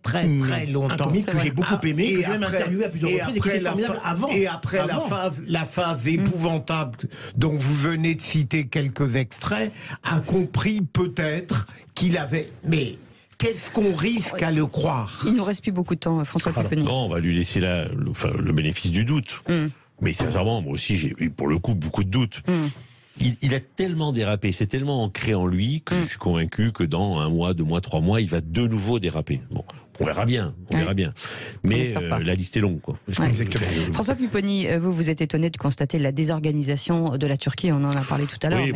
longtemps? Un comique que j'ai beaucoup aimé, que j'ai même interviewé à plusieurs reprises et qui était formidable avant. Et après la phase épouvantable dont vous venez de citer quelques extraits, a compris peut-être qu'il avait... Mais qu'est-ce qu'on risque à le croire? Il nous reste plus beaucoup de temps, François Pupponi. Non, on va lui laisser le bénéfice du doute. Mais sincèrement, moi aussi, j'ai eu pour le coup beaucoup de doutes. Il a tellement dérapé, c'est tellement ancré en lui que je suis convaincu que dans 1 mois, 2 mois, 3 mois, il va de nouveau déraper. Bon, on verra bien, Mais la liste est longue, quoi. François Pupponi, vous êtes étonné de constater la désorganisation de la Turquie, on en a parlé tout à l'heure.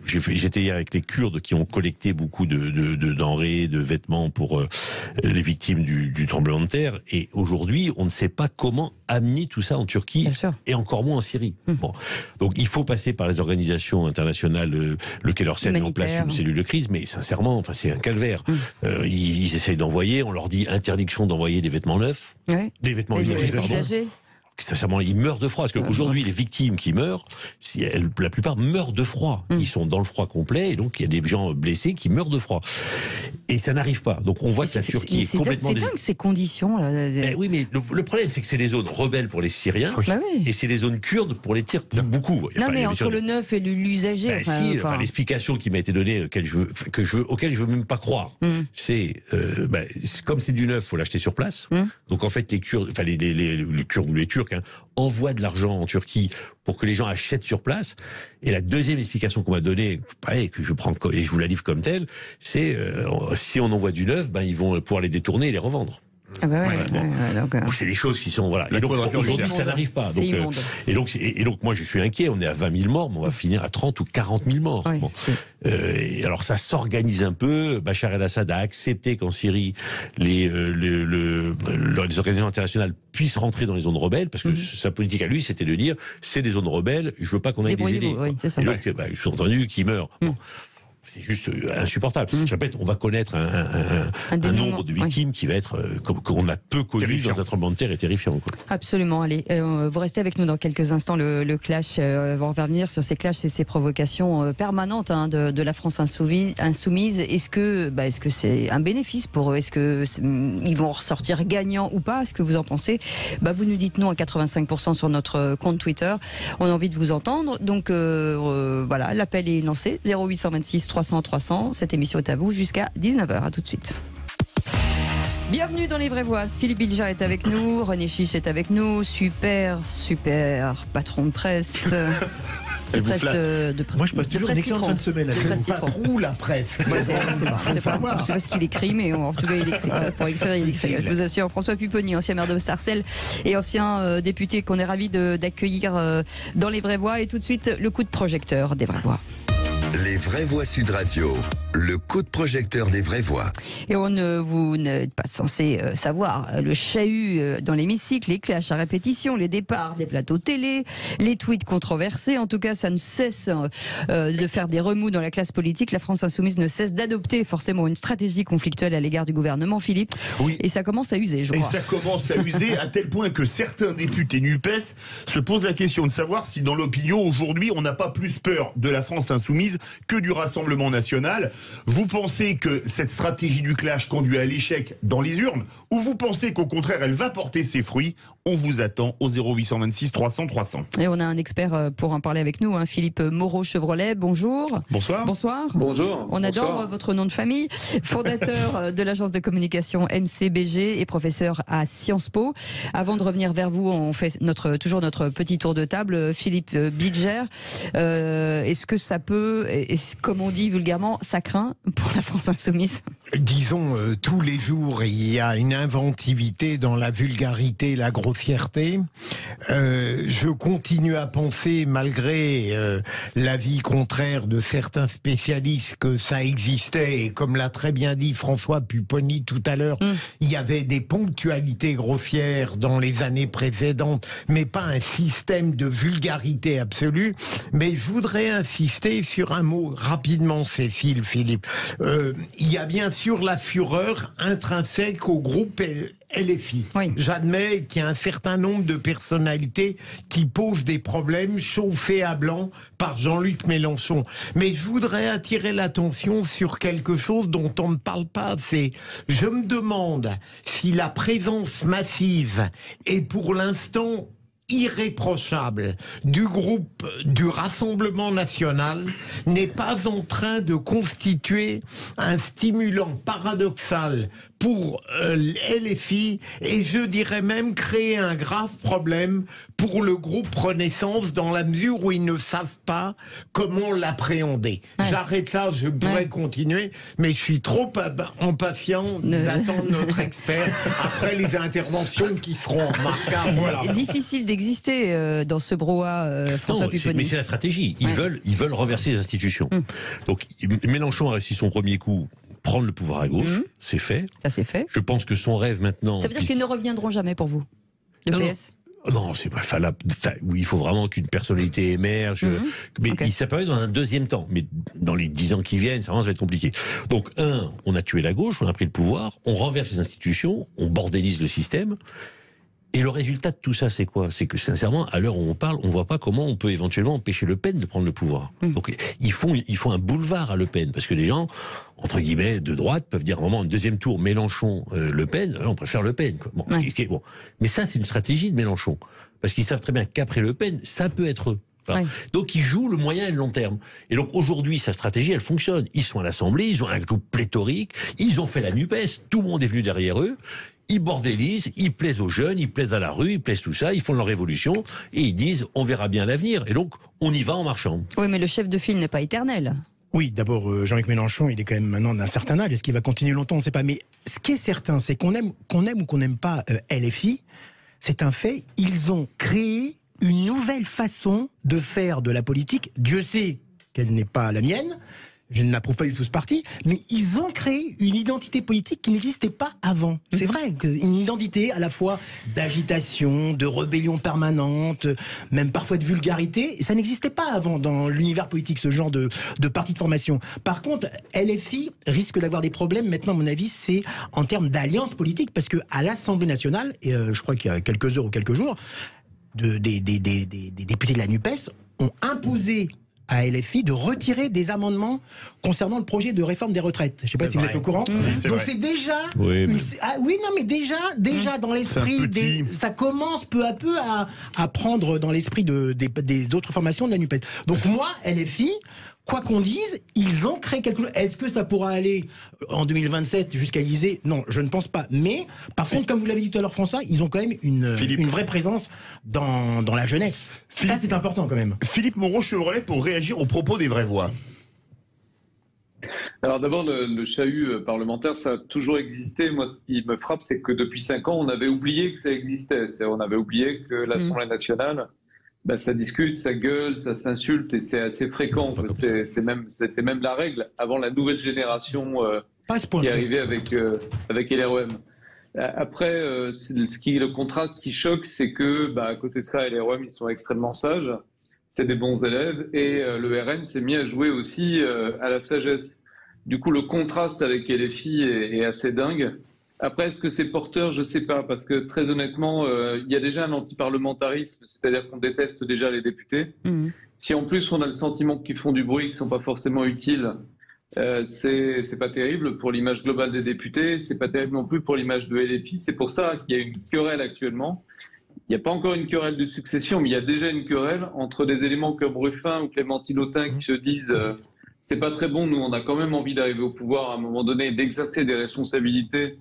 J'étais hier avec les Kurdes qui ont collecté beaucoup de denrées, de vêtements pour les victimes du tremblement de terre. Et aujourd'hui, on ne sait pas comment amener tout ça en Turquie et encore moins en Syrie. Bon. Donc il faut passer par les organisations internationales. Le Quai d'Orsay a mis en place une cellule de crise, mais sincèrement, c'est un calvaire. Ils essayent d'envoyer, on leur dit interdiction d'envoyer des vêtements neufs, des vêtements usagés. Sincèrement, ils meurent de froid. Parce qu'aujourd'hui, les victimes qui meurent, la plupart meurent de froid. Ils sont dans le froid complet, et donc il y a des gens blessés qui meurent de froid. Et ça n'arrive pas. Donc on voit que la Turquie est complètement... C'est dingue ces conditions. Oui, mais le problème, c'est que c'est les zones rebelles pour les Syriens, et c'est les zones kurdes pour les Turcs, beaucoup. Non, mais entre le neuf et l'usager... l'explication qui m'a été donnée, auquel je veux même pas croire, c'est comme c'est du neuf, il faut l'acheter sur place. Donc en fait, les Kurdes, les Kurdes ou les Turcs, envoient de l'argent en Turquie pour que les gens achètent sur place. Et la deuxième explication qu'on m'a donnée, que je prends et je vous la livre comme telle, c'est si on envoie du neuf, ils vont pouvoir les détourner et les revendre. Ah bah donc c'est des choses qui sont voilà. Et donc aujourd'hui ça n'arrive pas. Et donc moi je suis inquiet. On est à 20 000 morts, mais on va finir à 30 ou 40 000 morts. Ouais, et alors ça s'organise un peu. Bachar el-Assad a accepté qu'en Syrie les organisations internationales puissent rentrer dans les zones rebelles, parce que sa politique à lui c'était de dire c'est des zones rebelles, je veux pas qu'on aille les aider. Oui, et donc sous-entendu qui meurent. C'est juste insupportable. Je répète, on va connaître un nombre de victimes qui va être qu'on a peu connu dans un tremblement de terre et terrifiant. Quoi. Absolument. Allez, vous restez avec nous dans quelques instants. Le clash, on va revenir sur ces clashs et ces provocations permanentes de la France insoumise. Est-ce que c'est un bénéfice pour eux? Est-ce que ils vont ressortir gagnants ou pas? Est-ce que vous en pensez? Vous nous dites non à 85% sur notre compte Twitter. On a envie de vous entendre. Donc voilà, l'appel est lancé. 0826 300 300. Cette émission est à vous jusqu'à 19h. À tout de suite. Bienvenue dans Les Vraies Voix. Philippe Bilger est avec nous, René Chiche est avec nous, super patron de presse. Moi, je passe toujours une excellente fin de semaine. C'est pas trop la presse. Je sais pas ce qu'il écrit, mais en tout cas, il écrit. Ça, pour écrire, il écrit. Je vous assure, François Pupponi, ancien maire de Sarcelles et ancien député qu'on est ravis d'accueillir dans Les Vraies Voix. Et tout de suite, le coup de projecteur des Vraies Voix. Les Vraies Voix Sud Radio, le coup de projecteur des Vraies Voix. Et vous n'êtes pas censé savoir le chahut dans l'hémicycle, les clashs à répétition, les départs des plateaux télé, les tweets controversés. En tout cas, ça ne cesse de faire des remous dans la classe politique. La France insoumise ne cesse d'adopter forcément une stratégie conflictuelle à l'égard du gouvernement, Philippe. Oui. Et ça commence à user, je crois. Et ça commence à user à tel point que certains députés NUPES se posent la question de savoir si dans l'opinion aujourd'hui on n'a pas plus peur de la France insoumise que du Rassemblement national. Vous pensez que cette stratégie du clash conduit à l'échec dans les urnes, ou vous pensez qu'au contraire elle va porter ses fruits? On vous attend au 0826 300 300. Et on a un expert pour en parler avec nous, Philippe Moreau-Chevrolet. Bonjour. Bonsoir. Bonjour. On adore votre nom de famille. Fondateur de l'agence de communication MCBG et professeur à Sciences Po. Avant de revenir vers vous, on fait toujours notre petit tour de table. Philippe Bilger, est-ce que ça peut, comme on dit vulgairement, ça craint pour la France insoumise? Disons, tous les jours, il y a une inventivité dans la vulgarité, la grossièreté. Je continue à penser, malgré l'avis contraire de certains spécialistes, que ça existait. Et comme l'a très bien dit François Pupponi tout à l'heure, il y avait des ponctualités grossières dans les années précédentes, mais pas un système de vulgarité absolue. Mais je voudrais insister sur un mot rapidement, Cécile, Philippe. Il y a bien sûr la fureur intrinsèque au groupe LFI. Oui. J'admets qu'il y a un certain nombre de personnalités qui posent des problèmes chauffés à blanc par Jean-Luc Mélenchon. Mais je voudrais attirer l'attention sur quelque chose dont on ne parle pas assez. Je me demande si la présence massive est pour l'instant irréprochable du groupe du Rassemblement national n'est pas en train de constituer un stimulant paradoxal pour LFI, et je dirais même créer un grave problème pour le groupe Renaissance, dans la mesure où ils ne savent pas comment l'appréhender. Ouais. J'arrête là, je pourrais continuer, mais je suis trop impatient d'attendre notre expert après les interventions qui seront remarquables. Voilà. Difficile d'exister dans ce brouhaha, François Pupponi. Mais c'est la stratégie. Ils veulent reverser les institutions. Donc Mélenchon a réussi son premier coup, prendre le pouvoir à gauche, c'est fait. Ça c'est fait. Je pense que son rêve maintenant... Ça veut dire qu'ils ne reviendront jamais pour vous, le PS? Non, c'est pas oui, il faut vraiment qu'une personnalité émerge. Mais ça peut être dans un deuxième temps. Mais dans les 10 ans qui viennent, ça va être compliqué. Donc, on a tué la gauche, on a pris le pouvoir, on renverse les institutions, on bordélise le système. Et le résultat de tout ça, c'est quoi? C'est que, sincèrement, à l'heure où on parle, on voit pas comment on peut éventuellement empêcher Le Pen de prendre le pouvoir. Donc, ils font un boulevard à Le Pen, parce que les gens, entre guillemets, de droite, peuvent dire à un moment, un deuxième tour, Mélenchon, Le Pen, on préfère Le Pen. Quoi. Bon, bon. Mais ça, c'est une stratégie de Mélenchon. Parce qu'ils savent très bien qu'après Le Pen, ça peut être eux. Donc ils jouent le moyen et le long terme. Et donc aujourd'hui, sa stratégie, elle fonctionne. Ils sont à l'Assemblée, ils ont un groupe pléthorique, ils ont fait la NUPES, tout le monde est venu derrière eux. Ils bordélisent, ils plaisent aux jeunes, ils plaisent à la rue, ils plaisent tout ça, ils font leur révolution et ils disent on verra bien l'avenir. Et donc on y va en marchant. Oui, mais le chef de file n'est pas éternel. Oui, d'abord, Jean-Luc Mélenchon, il est quand même maintenant d'un certain âge. Est-ce qu'il va continuer longtemps? On ne sait pas. Mais ce qui est certain, c'est qu'on aime ou qu'on n'aime pas LFI, c'est un fait. Ils ont créé une nouvelle façon de faire de la politique. Dieu sait qu'elle n'est pas la mienne. Je ne l'approuve pas du tout ce parti, mais ils ont créé une identité politique qui n'existait pas avant. C'est vrai, une identité à la fois d'agitation, de rébellion permanente, même parfois de vulgarité. Et ça n'existait pas avant dans l'univers politique, ce genre de parti de formation. Par contre, LFI risque d'avoir des problèmes. Maintenant, à mon avis, c'est en termes d'alliance politique, parce qu'à l'Assemblée nationale, et je crois qu'il y a quelques heures ou quelques jours, des députés de la NUPES ont imposé à LFI de retirer des amendements concernant le projet de réforme des retraites. Je ne sais pas si vous êtes au courant. Donc c'est déjà... Oui, mais déjà dans l'esprit... Ça commence peu à peu à prendre dans l'esprit des autres formations de la NUPES. Donc moi, LFI... Quoi qu'on dise, ils ont créé quelque chose. Est-ce que ça pourra aller en 2027 jusqu'à l'Élysée? Non, je ne pense pas. Mais, par contre, comme vous l'avez dit tout à l'heure, François, ils ont quand même une vraie présence dans la jeunesse. Ça, c'est important quand même. Philippe Moreau-Chevrolet, pour réagir aux propos des vraies voix. Alors d'abord, le chahut parlementaire, ça a toujours existé. Moi, ce qui me frappe, c'est que depuis 5 ans, on avait oublié que ça existait. On avait oublié que l'Assemblée nationale... ça discute, ça gueule, ça s'insulte et c'est assez fréquent. C'était même la règle avant la nouvelle génération qui est arrivée avec LREM. Après, le contraste qui choque, c'est que à côté de ça, LREM, ils sont extrêmement sages, c'est des bons élèves et le RN s'est mis à jouer aussi à la sagesse. Du coup, le contraste avec LFI est assez dingue. Après, est-ce que c'est porteur? Je ne sais pas, parce que très honnêtement, il y a déjà un antiparlementarisme, c'est-à-dire qu'on déteste déjà les députés. Si en plus on a le sentiment qu'ils font du bruit, qu'ils ne sont pas forcément utiles, c'est pas terrible pour l'image globale des députés, c'est pas terrible non plus pour l'image de LFI. C'est pour ça qu'il y a une querelle actuellement. Il n'y a pas encore une querelle de succession, mais il y a déjà une querelle entre des éléments comme Ruffin ou Clémentine Autain qui se disent c'est pas très bon, nous on a quand même envie d'arriver au pouvoir à un moment donné et d'exercer des responsabilités.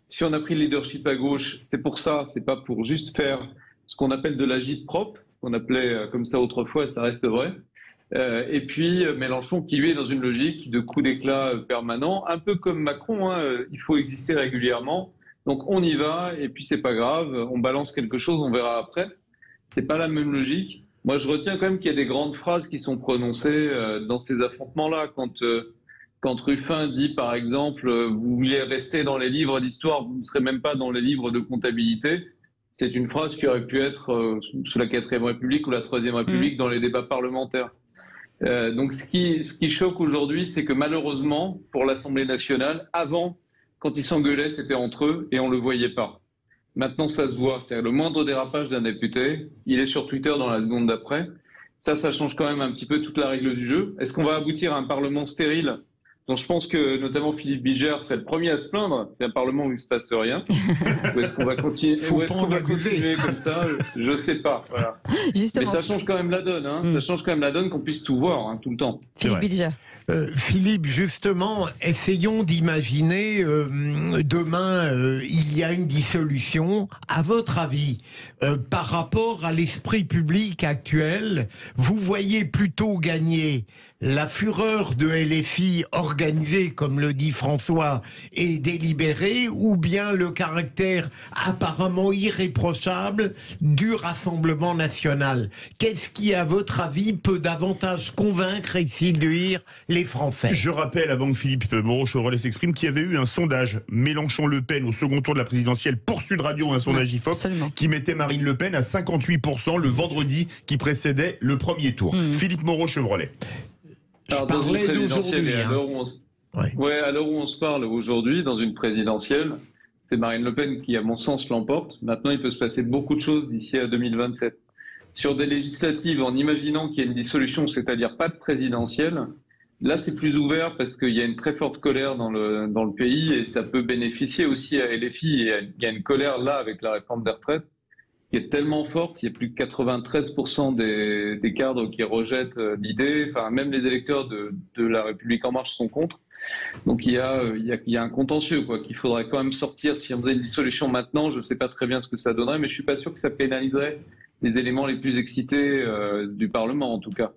Si on a pris le leadership à gauche, c'est pour ça, c'est pas pour juste faire ce qu'on appelle de l'agite propre, qu'on appelait comme ça autrefois, et ça reste vrai. Et puis Mélenchon qui lui est dans une logique de coup d'éclat permanent, un peu comme Macron, il faut exister régulièrement. Donc on y va, et puis c'est pas grave, on balance quelque chose, on verra après. C'est pas la même logique. Moi je retiens quand même qu'il y a des grandes phrases qui sont prononcées dans ces affrontements-là, quand Ruffin dit, par exemple, vous voulez rester dans les livres d'histoire, vous ne serez même pas dans les livres de comptabilité, c'est une phrase qui aurait pu être sous la 4e République ou la 3e République dans les débats parlementaires. Donc ce qui choque aujourd'hui, c'est que malheureusement, pour l'Assemblée nationale, avant, quand ils s'engueulaient, c'était entre eux et on ne le voyait pas. Maintenant, ça se voit. C'est-à-dire le moindre dérapage d'un député, il est sur Twitter dans la seconde d'après. Ça change quand même un petit peu toute la règle du jeu. Est-ce qu'on va aboutir à un Parlement stérile ? Donc je pense que notamment Philippe Bilger serait le premier à se plaindre. C'est un Parlement où il ne se passe rien. Ou est-ce qu'on va continuer, comme ça? Je ne sais pas. Voilà. Mais ça change quand même la donne. Ça change quand même la donne qu'on puisse tout voir tout le temps. Philippe Bilger. Philippe, justement, essayons d'imaginer demain, il y a une dissolution. À votre avis, par rapport à l'esprit public actuel, vous voyez plutôt gagner la fureur de LFI organisée, comme le dit François, et délibérée, ou bien le caractère apparemment irréprochable du Rassemblement national? Qu'est-ce qui, à votre avis, peut davantage convaincre et séduire les Français? Je rappelle, avant que Philippe Moreau-Chevrolet s'exprime, qu'il y avait eu un sondage Mélenchon-Le Pen au second tour de la présidentielle pour Sud Radio, un sondage IFOP, qui mettait Marine Le Pen à 58% le vendredi qui précédait le premier tour. Philippe Moreau-Chevrolet. Alors, dans une présidentielle, à l'heure où on se parle aujourd'hui, dans une présidentielle, c'est Marine Le Pen qui, à mon sens, l'emporte. Maintenant, il peut se passer beaucoup de choses d'ici à 2027. Sur des législatives, en imaginant qu'il y a une dissolution, c'est-à-dire pas de présidentielle, là, c'est plus ouvert parce qu'il y a une très forte colère dans le pays et ça peut bénéficier aussi à LFI. Et il y a une colère là avec la réforme des retraites qui est tellement forte, il y a plus de 93% des cadres qui rejettent l'idée, enfin même les électeurs de La République En Marche sont contre. Donc il y a un contentieux qu'il faudrait quand même sortir. Si on faisait une dissolution maintenant, je ne sais pas très bien ce que ça donnerait, mais je ne suis pas sûr que ça pénaliserait les éléments les plus excités du Parlement en tout cas.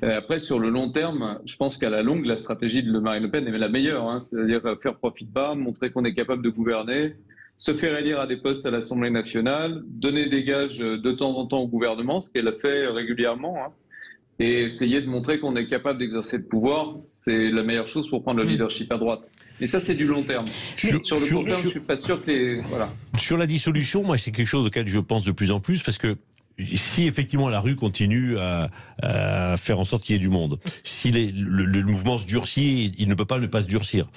Après, sur le long terme, je pense qu'à la longue, la stratégie de Marine Le Pen est la meilleure, hein, c'est-à-dire faire profit bas, montrer qu'on est capable de gouverner, se faire élire à des postes à l'Assemblée nationale, donner des gages de temps en temps au gouvernement, ce qu'elle a fait régulièrement, hein, et essayer de montrer qu'on est capable d'exercer le pouvoir. C'est la meilleure chose pour prendre le leadership à droite. Et ça, c'est du long terme. Sur le court terme, je suis pas sûr que les... Voilà. Sur la dissolution, moi, c'est quelque chose auquel je pense de plus en plus, parce que si effectivement la rue continue à faire en sorte qu'il y ait du monde, si le mouvement se durcit, il ne peut pas ne pas se durcir.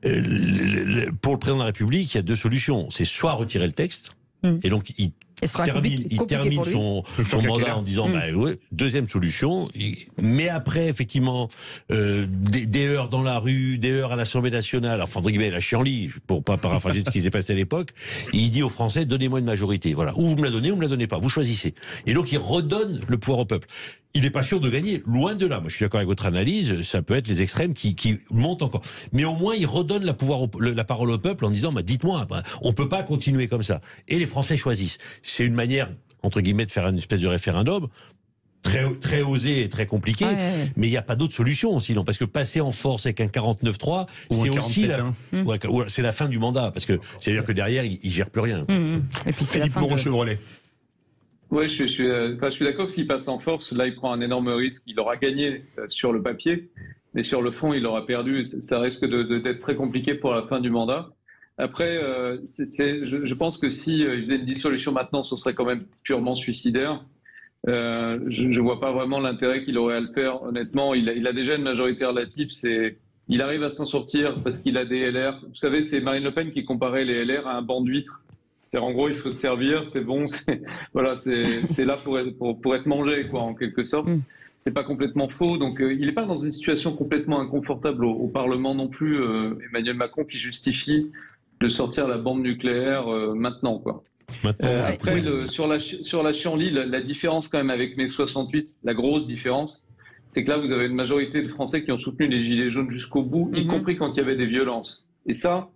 Pour le président de la République, il y a deux solutions. C'est soit retirer le texte, et donc il termine son mandat en disant deuxième solution, mais après effectivement des heures dans la rue, des heures à l'Assemblée nationale, enfin entre guillemets la chienlit, pour pas paraphraser ce qui s'est passé à l'époque, il dit aux Français donnez-moi une majorité, voilà, ou vous me la donnez ou vous me la donnez pas, vous choisissez. Et donc il redonne le pouvoir au peuple. Il n'est pas sûr de gagner, loin de là. Moi, je suis d'accord avec votre analyse, ça peut être les extrêmes qui montent encore. Mais au moins, il redonne la parole au peuple en disant dites-moi, on peut pas continuer comme ça. Et les Français choisissent. C'est une manière, entre guillemets, de faire une espèce de référendum très osé et très compliqué, mais il n'y a pas d'autre solution sinon, parce que passer en force avec un 49-3, c'est aussi c'est la fin du mandat, parce que c'est-à-dire que derrière, il ne gère plus rien. Et puis c'est la fin Chevrolet. Oui, je suis d'accord que s'il passe en force, là, il prend un énorme risque. Il aura gagné sur le papier, mais sur le fond, il aura perdu. Ça risque d'être très compliqué pour la fin du mandat. Après, je pense que si il faisait une dissolution maintenant, ce serait quand même purement suicidaire. Je ne vois pas vraiment l'intérêt qu'il aurait à le faire. Honnêtement, il a déjà une majorité relative. Il arrive à s'en sortir parce qu'il a des LR. Vous savez, c'est Marine Le Pen qui comparait les LR à un banc d'huîtres. En gros, il faut se servir, c'est bon, voilà, c'est là pour être mangé, quoi, en quelque sorte. C'est pas complètement faux, donc il n'est pas dans une situation complètement inconfortable au Parlement non plus, Emmanuel Macron, qui justifie de sortir la bombe nucléaire maintenant, quoi. Après, sur la chienlit, la différence quand même avec mai 68, la grosse différence, c'est que là, vous avez une majorité de Français qui ont soutenu les Gilets jaunes jusqu'au bout, y compris quand il y avait des violences. Et ça,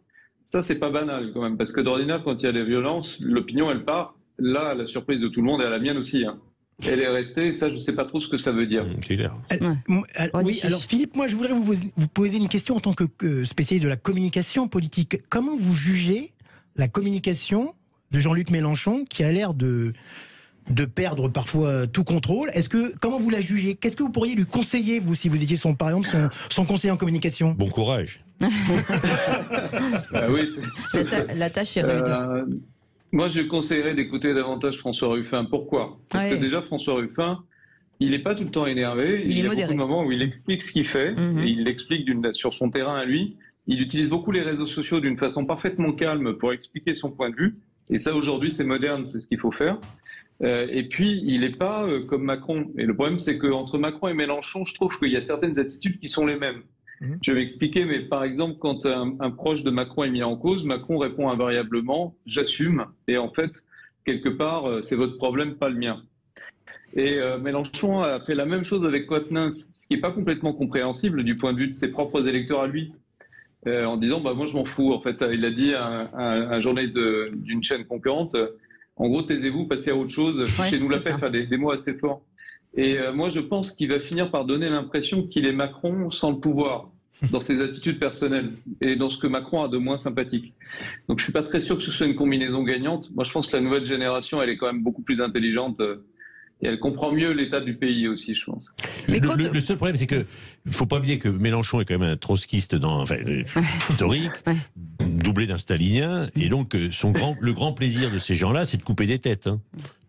c'est pas banal quand même, parce que d'ordinaire, quand il y a des violences, l'opinion, elle part. Là, à la surprise de tout le monde, et à la mienne aussi, hein. Elle est restée, et ça, je ne sais pas trop ce que ça veut dire. Oui, alors Philippe, moi, je voudrais vous poser une question en tant que spécialiste de la communication politique. Comment vous jugez la communication de Jean-Luc Mélenchon, qui a l'air de perdre parfois tout contrôle? Comment vous la jugez? Qu'est-ce que vous pourriez lui conseiller, vous, si vous étiez par exemple son conseiller en communication? Bon courage. Oui, la tâche est rude. Moi, je conseillerais d'écouter davantage François Ruffin. Pourquoi? Parce que déjà, François Ruffin, il n'est pas tout le temps énervé. Il y a beaucoup de moments où il explique ce qu'il fait, et il l'explique sur son terrain à lui. Il utilise beaucoup les réseaux sociaux d'une façon parfaitement calme pour expliquer son point de vue. Et ça, aujourd'hui, c'est moderne, c'est ce qu'il faut faire. Et puis, il n'est pas comme Macron. Et le problème, c'est qu'entre Macron et Mélenchon, je trouve qu'il y a certaines attitudes qui sont les mêmes. Je vais m'expliquer, mais par exemple, quand un proche de Macron est mis en cause, Macron répond invariablement « j'assume ». Et en fait, quelque part, c'est votre problème, pas le mien. Et Mélenchon a fait la même chose avec Quatennens, ce qui n'est pas complètement compréhensible du point de vue de ses propres électeurs à lui. En disant moi je m'en fous. En fait, il a dit à un journaliste d'une chaîne concurrente, en gros, taisez-vous, passez à autre chose, fichez-nous la paix, des mots assez forts. Et moi, je pense qu'il va finir par donner l'impression qu'il est Macron sans le pouvoir, dans ses attitudes personnelles et dans ce que Macron a de moins sympathique. Donc, je suis pas très sûr que ce soit une combinaison gagnante. Moi, je pense que la nouvelle génération, elle est quand même beaucoup plus intelligente et elle comprend mieux l'état du pays aussi, je pense. Le seul problème, c'est que faut pas oublier que Mélenchon est quand même un trotskiste historique, doublé d'un stalinien, et donc le grand plaisir de ces gens-là, c'est de couper des têtes.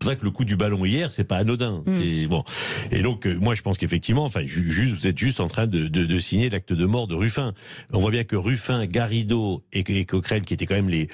C'est vrai que le coup du ballon hier, c'est pas anodin. Bon. Et donc, moi, je pense qu'effectivement, vous êtes juste en train de signer l'acte de mort de Ruffin. On voit bien que Ruffin, Garrido et Coquerel, qui étaient quand même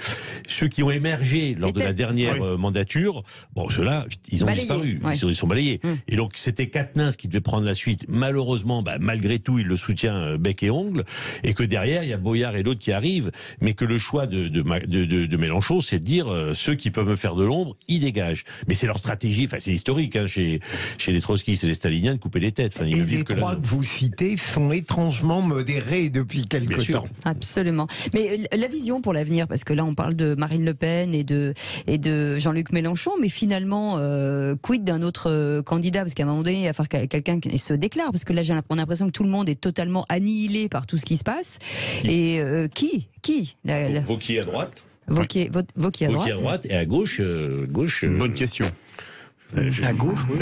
ceux qui ont émergé lors de la dernière mandature, ceux-là, ils ont disparu. Ils sont balayés. Et donc, c'était Quatennens qui devait prendre la suite. Malheureusement, malgré tout, il le soutient bec et ongle. Et que derrière, il y a Boyard et d'autres qui arrivent. Mais que le choix de Mélenchon, c'est de dire ceux qui peuvent me faire de l'ombre, ils dégagent. Mais c'est leur stratégie, enfin c'est historique, hein, chez les trotskistes et les staliniens, de couper les têtes. Enfin, et les trois que vous citez sont étrangement modérés depuis quelque temps. Absolument. Mais la vision pour l'avenir, parce que là on parle de Marine Le Pen et de Jean-Luc Mélenchon, mais finalement, quid d'un autre candidat? Parce qu'à un moment donné, il va falloir quelqu'un qui se déclare, parce que là on a l'impression que tout le monde est totalement annihilé par tout ce qui se passe. Et qui Wauquiez à droite. Wauquiez à droite. Et à gauche. Bonne question. À gauche, oui.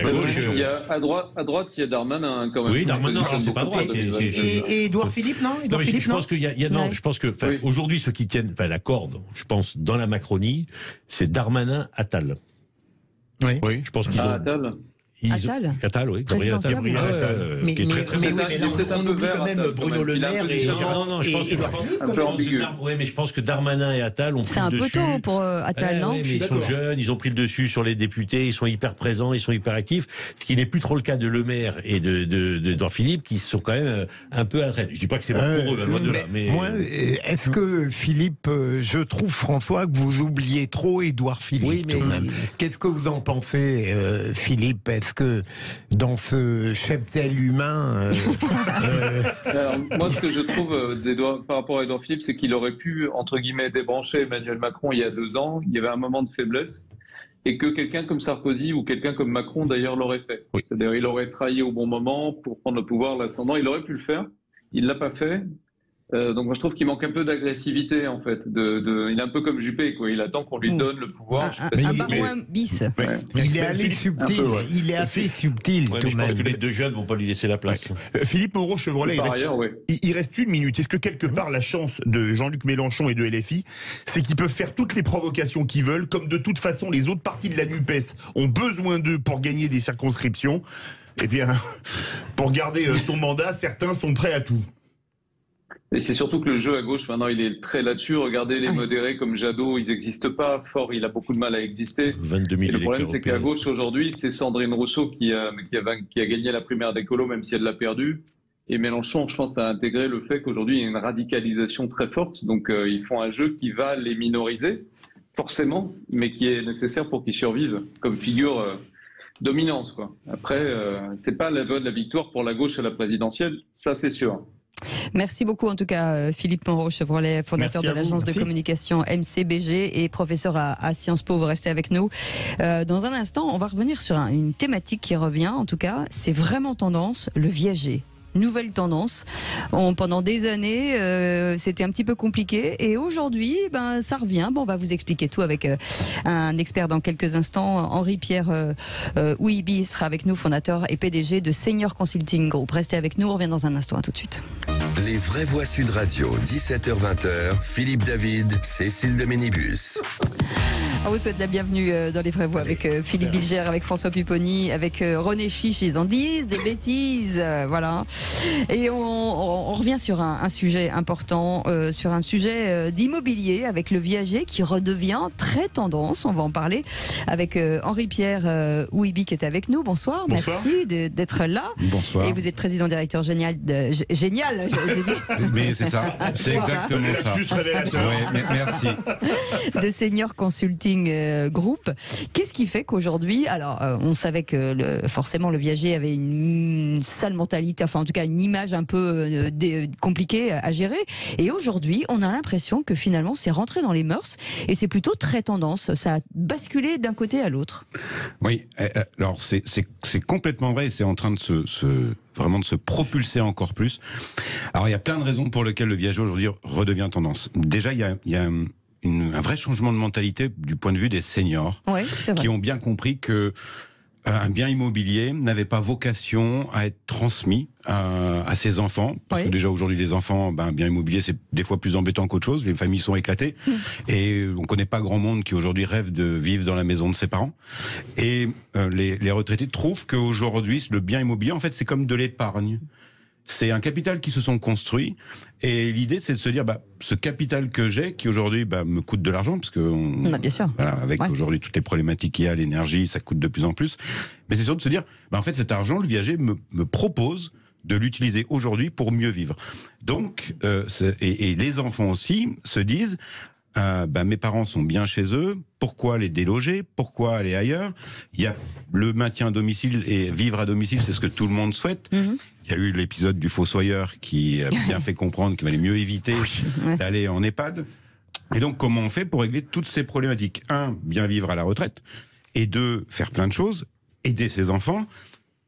Il y a à droite, il y a Darmanin quand même. Oui, Darmanin, c'est pas droit. Et Édouard Philippe, non? Je pense qu'il y a non, je pense que aujourd'hui ceux qui tiennent la corde, je pense dans la Macronie, c'est Darmanin, Attal. Oui. Je pense qu'ils ont. Attal, oui. Gabriel Attal, mais qui est très on oublie quand même Bruno Le Maire et non, je pense que Darmanin et Attal ont pris le dessus. C'est un peu tôt pour Attal, non? Mais ils sont jeunes, ils ont pris le dessus sur les députés, ils sont hyper présents, ils sont hyper actifs, ce qui n'est plus trop le cas de Le Maire et d'Edouard Philippe, qui sont quand même un peu à la traîne. Je dis pas que c'est bon pour eux, loin de là. Mais moi, est-ce que Philippe, je trouve, François, que vous oubliez trop Édouard Philippe tout de même. Qu'est-ce que vous en pensez, Philippe? Est-ce que dans ce cheptel humain... Alors, moi, ce que je trouve par rapport à Édouard Philippe, c'est qu'il aurait pu, entre guillemets, débrancher Emmanuel Macron il y a 2 ans. Il y avait un moment de faiblesse. Et que quelqu'un comme Sarkozy ou quelqu'un comme Macron, d'ailleurs, l'aurait fait. Oui. C'est-à-dire, il aurait trahi au bon moment pour prendre le pouvoir, l'ascendant. Il aurait pu le faire. Il ne l'a pas fait. Donc moi je trouve qu'il manque un peu d'agressivité en fait. Il est un peu comme Juppé, quoi. Il attend qu'on lui donne le pouvoir. Un barouin bis. Il est assez subtil. Il est assez subtil. Je pense que les deux jeunes vont pas lui laisser la place. Philippe Moreau-Chevrolet, il reste 1 minute. Est-ce que quelque part la chance de Jean-Luc Mélenchon et de LFI, c'est qu'ils peuvent faire toutes les provocations qu'ils veulent, comme de toute façon les autres partis de la NUPES ont besoin d'eux pour gagner des circonscriptions. Et bien, pour garder son mandat, certains sont prêts à tout. Et c'est surtout que le jeu à gauche, maintenant, il est très là-dessus. Regardez les modérés comme Jadot, ils n'existent pas. Faure, il a beaucoup de mal à exister. 22 000 et le problème, c'est qu'à gauche, aujourd'hui, c'est Sandrine Rousseau qui a gagné la primaire d'écolo, même si elle l'a perdue. Et Mélenchon, je pense, a intégré le fait qu'aujourd'hui, il y a une radicalisation très forte. Donc, ils font un jeu qui va les minoriser, forcément, mais qui est nécessaire pour qu'ils survivent comme figure dominante, quoi. Après, c'est pas la voie de la victoire pour la gauche à la présidentielle, ça c'est sûr. Merci beaucoup en tout cas Philippe Moreau-Chevrolet, fondateur de l'agence de communication MCBG et professeur à Sciences Po. Vous restez avec nous. Dans un instant, on va revenir sur une thématique qui revient, en tout cas, c'est vraiment tendance, le viager. Nouvelle tendance. Pendant des années, c'était un petit peu compliqué et aujourd'hui, ça revient. On va vous expliquer tout avec un expert dans quelques instants. Henri-Pierre Ouibi sera avec nous, fondateur et PDG de Senior Consulting Group. Restez avec nous, on revient dans un instant. À tout de suite. Les vraies voix Sud Radio, 17h-20h, Philippe David, Cécile de Ménibus. On vous souhaite la bienvenue dans les vraies voix avec Philippe Bilger, avec François Pupponi, avec René Chiche. Ils en disent des bêtises, voilà. Et on revient sur un sujet important, sur un sujet d'immobilier avec le viager qui redevient très tendance. On va en parler avec Henri-Pierre Ouibi qui est avec nous. Bonsoir. Merci d'être là. Bonsoir. Et vous êtes président directeur génial, j'ai dit. Mais c'est ça, c'est exactement ça. Juste révélateur. Ouais, merci. De Senior Consulting Group. Qu'est-ce qui fait qu'aujourd'hui, alors on savait que forcément le viager avait une sale mentalité, enfin en tout cas une image un peu compliquée à gérer, et aujourd'hui on a l'impression que finalement c'est rentré dans les mœurs et c'est plutôt très tendance, ça a basculé d'un côté à l'autre. Oui, alors c'est complètement vrai et c'est en train de vraiment de se propulser encore plus. Alors il y a plein de raisons pour lesquelles le viager aujourd'hui redevient tendance. Déjà il y a un vrai changement de mentalité du point de vue des seniors, qui ont bien compris que un bien immobilier n'avait pas vocation à être transmis à ses enfants, parce que déjà aujourd'hui les enfants, un bien immobilier c'est des fois plus embêtant qu'autre chose, les familles sont éclatées, et on connaît pas grand monde qui aujourd'hui rêve de vivre dans la maison de ses parents, et les retraités trouvent qu'aujourd'hui le bien immobilier en fait c'est comme de l'épargne. C'est un capital qui se sont construits et l'idée c'est de se dire ce capital que j'ai qui aujourd'hui me coûte de l'argent parce que bien sûr. Voilà, avec aujourd'hui toutes les problématiques qu'il y a, l'énergie, ça coûte de plus en plus. Mais c'est surtout de se dire en fait cet argent le viager me propose de l'utiliser aujourd'hui pour mieux vivre. Donc et les enfants aussi se disent mes parents sont bien chez eux, pourquoi les déloger, pourquoi aller ailleurs? Il y a le maintien à domicile et vivre à domicile, c'est ce que tout le monde souhaite. Il y a eu l'épisode du fossoyeur qui a bien fait comprendre qu'il valait mieux éviter d'aller en EHPAD. Et donc, comment on fait pour régler toutes ces problématiques? 1, bien vivre à la retraite, et 2, faire plein de choses, aider ses enfants.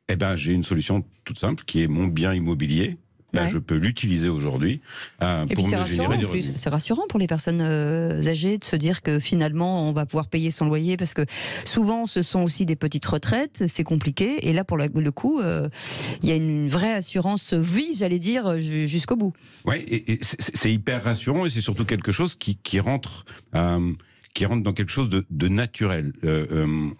Eh ben, j'ai une solution toute simple qui est mon bien immobilier. Je peux l'utiliser aujourd'hui pour me générer des revenus. C'est rassurant pour les personnes âgées de se dire que finalement on va pouvoir payer son loyer, parce que souvent ce sont aussi des petites retraites, c'est compliqué, et là pour le coup il y a une vraie assurance vie, j'allais dire, jusqu'au bout. Oui, et c'est hyper rassurant, et c'est surtout quelque chose qui rentre dans quelque chose de naturel.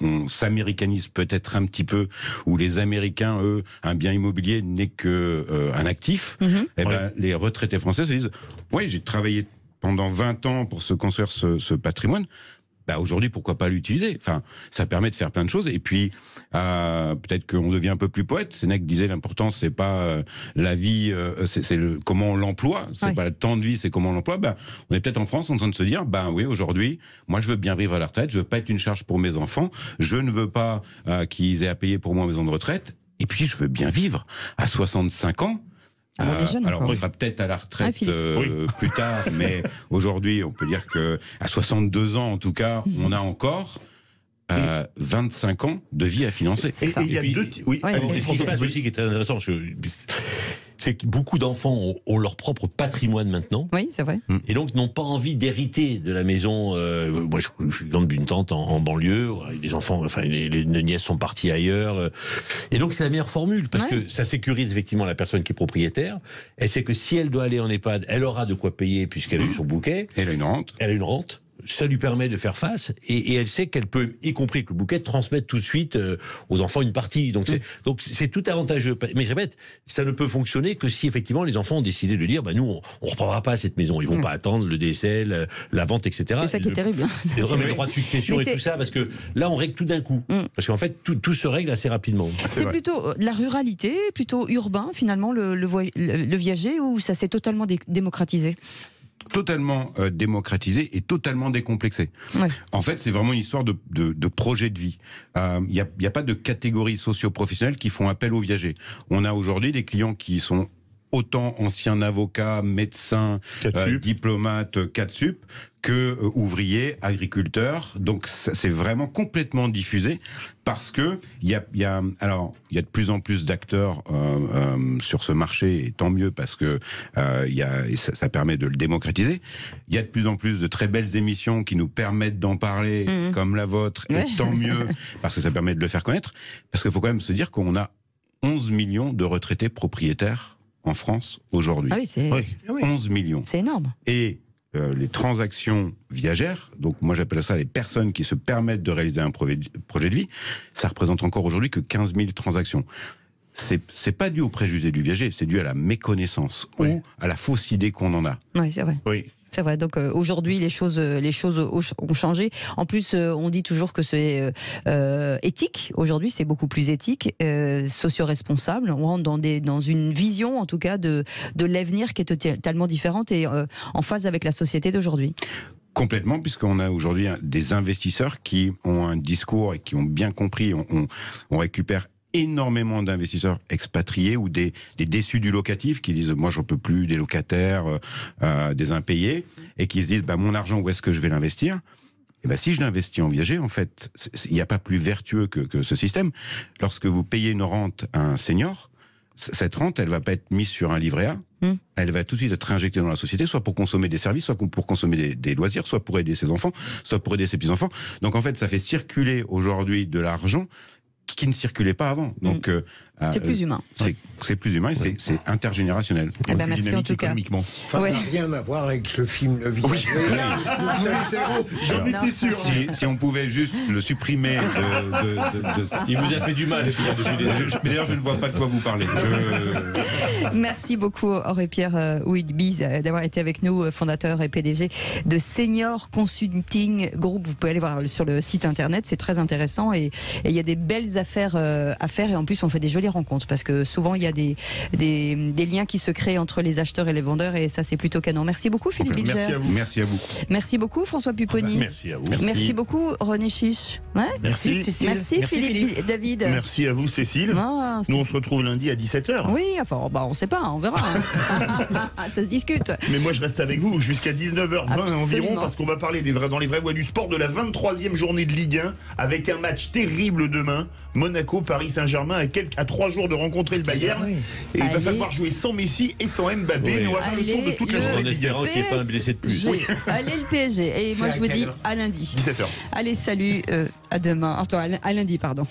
On s'américanise peut-être un petit peu, où les Américains, eux, un bien immobilier n'est qu'un actif. Et ben, les retraités français se disent « Oui, j'ai travaillé pendant 20 ans pour se construire ce patrimoine. » Aujourd'hui, pourquoi pas l'utiliser? Enfin, ça permet de faire plein de choses. Et puis, peut-être qu'on devient un peu plus poète. Sénèque disait l'important, c'est pas la vie, c'est comment on l'emploie. C'est pas le temps de vie, c'est comment on l'emploie. On est peut-être en France en train de se dire, oui, aujourd'hui, moi, je veux bien vivre à la retraite. Je veux pas être une charge pour mes enfants. Je ne veux pas qu'ils aient à payer pour moi en maison de retraite. Et puis, je veux bien vivre à 65 ans. Alors on sera peut-être à la retraite plus tard, mais aujourd'hui on peut dire que à 62 ans en tout cas, on a encore 25 ans de vie à financer. Et il y a ce qui se passe aussi qui est très intéressant, c'est que beaucoup d'enfants ont leur propre patrimoine maintenant. Oui, c'est vrai. Et donc n'ont pas envie d'hériter de la maison. Moi, je suis dans d'une tante en banlieue. Les enfants, enfin les nièces sont parties ailleurs. Et donc c'est la meilleure formule, parce que ça sécurise effectivement la personne qui est propriétaire. Elle sait que si elle doit aller en EHPAD, elle aura de quoi payer puisqu'elle a eu son bouquet. Elle a une rente. Elle a une rente. Ça lui permet de faire face, et elle sait qu'elle peut, y compris que le bouquet, transmettre tout de suite aux enfants une partie. Donc c'est tout avantageux. Mais je répète, ça ne peut fonctionner que si effectivement les enfants ont décidé de dire, nous on reprendra pas cette maison. Ils vont pas attendre le décès, la vente, etc. C'est ça qui est terrible. C'est vraiment le droit de succession et tout ça, parce que là on règle tout d'un coup. Parce qu'en fait tout se règle assez rapidement. C'est plutôt la ruralité, plutôt urbain finalement le viager, ou ça s'est totalement démocratisé? Totalement démocratisé et totalement décomplexé. En fait, c'est vraiment une histoire de projet de vie. Il n'y a pas de catégories socio-professionnelles qui font appel aux viagers. On a aujourd'hui des clients qui sont autant anciens avocats, médecins, diplomates, 4 sup, que ouvriers, agriculteurs. Donc c'est vraiment complètement diffusé, parce que il y a de plus en plus d'acteurs sur ce marché, et tant mieux, parce que ça permet de le démocratiser. Il y a de plus en plus de très belles émissions qui nous permettent d'en parler, comme la vôtre, et tant mieux, parce que ça permet de le faire connaître. Parce qu'il faut quand même se dire qu'on a 11 millions de retraités propriétaires en France aujourd'hui. 11 millions. C'est énorme. Et les transactions viagères, donc moi j'appelle ça les personnes qui se permettent de réaliser un projet de vie, ça représente encore aujourd'hui que 15 000 transactions. C'est pas dû au préjugé du viager, c'est dû à la méconnaissance ou à la fausse idée qu'on en a. Oui, c'est vrai. C'est vrai, donc aujourd'hui les choses ont changé. En plus, on dit toujours que c'est éthique. Aujourd'hui, c'est beaucoup plus éthique, socio-responsable. On rentre dans une vision, en tout cas, de l'avenir qui est totalement différente et en phase avec la société d'aujourd'hui. Complètement, puisqu'on a aujourd'hui des investisseurs qui ont un discours et qui ont bien compris. On récupère énormément d'investisseurs expatriés ou des déçus du locatif qui disent moi j'en peux plus des locataires, des impayés, et qui se disent mon argent, où est-ce que je vais l'investir? Et si je l'investis en viager, en fait, il n'y a pas plus vertueux que ce système. Lorsque vous payez une rente à un senior, cette rente, elle va pas être mise sur un livret A. Elle va tout de suite être injectée dans la société, soit pour consommer des services, soit pour consommer des loisirs, soit pour aider ses enfants, soit pour aider ses petits-enfants. Donc en fait, ça fait circuler aujourd'hui de l'argent qui ne circulait pas avant. Donc, c'est plus humain. C'est plus humain et c'est intergénérationnel. Merci en tout cas. Ça n'a rien à voir avec le film Le Viager. J'en étais sûr. Si on pouvait juste le supprimer Il vous a fait du mal. Mais d'ailleurs, je ne vois pas de quoi vous parlez. Merci beaucoup Auré-Pierre Ouidby d'avoir été avec nous, fondateur et PDG de Senior Consulting Group. Vous pouvez aller voir sur le site internet, c'est très intéressant, et il y a des belles affaires à faire, et en plus on fait des jolies rend compte parce que souvent il y a des liens qui se créent entre les acheteurs et les vendeurs et ça c'est plutôt canon. Merci beaucoup Philippe Bilger. Merci à vous. Merci à vous. Merci beaucoup François Pupponi. Merci à vous. Merci beaucoup René Chiche. Ouais. Merci Cécile. Merci Philippe. David. Merci à vous Cécile. Nous on se retrouve lundi à 17h. Oui, enfin on sait pas, on verra. Ça se discute. Mais moi je reste avec vous jusqu'à 19h20 environ parce qu'on va parler dans les vraies voies du sport de la 23e journée de Ligue 1 avec un match terrible demain. Monaco, Paris Saint-Germain à 3 jours de rencontrer le Bayern. Et il va falloir jouer sans Messi et sans Mbappé. Mais on va faire le tour de toute la journée de Ligue 1. En espérant qu'il n'y ait pas un blessé de plus. Allez le PSG. Et moi je vous dis à lundi. 17h. Allez, salut, à demain. Attends, à lundi, pardon.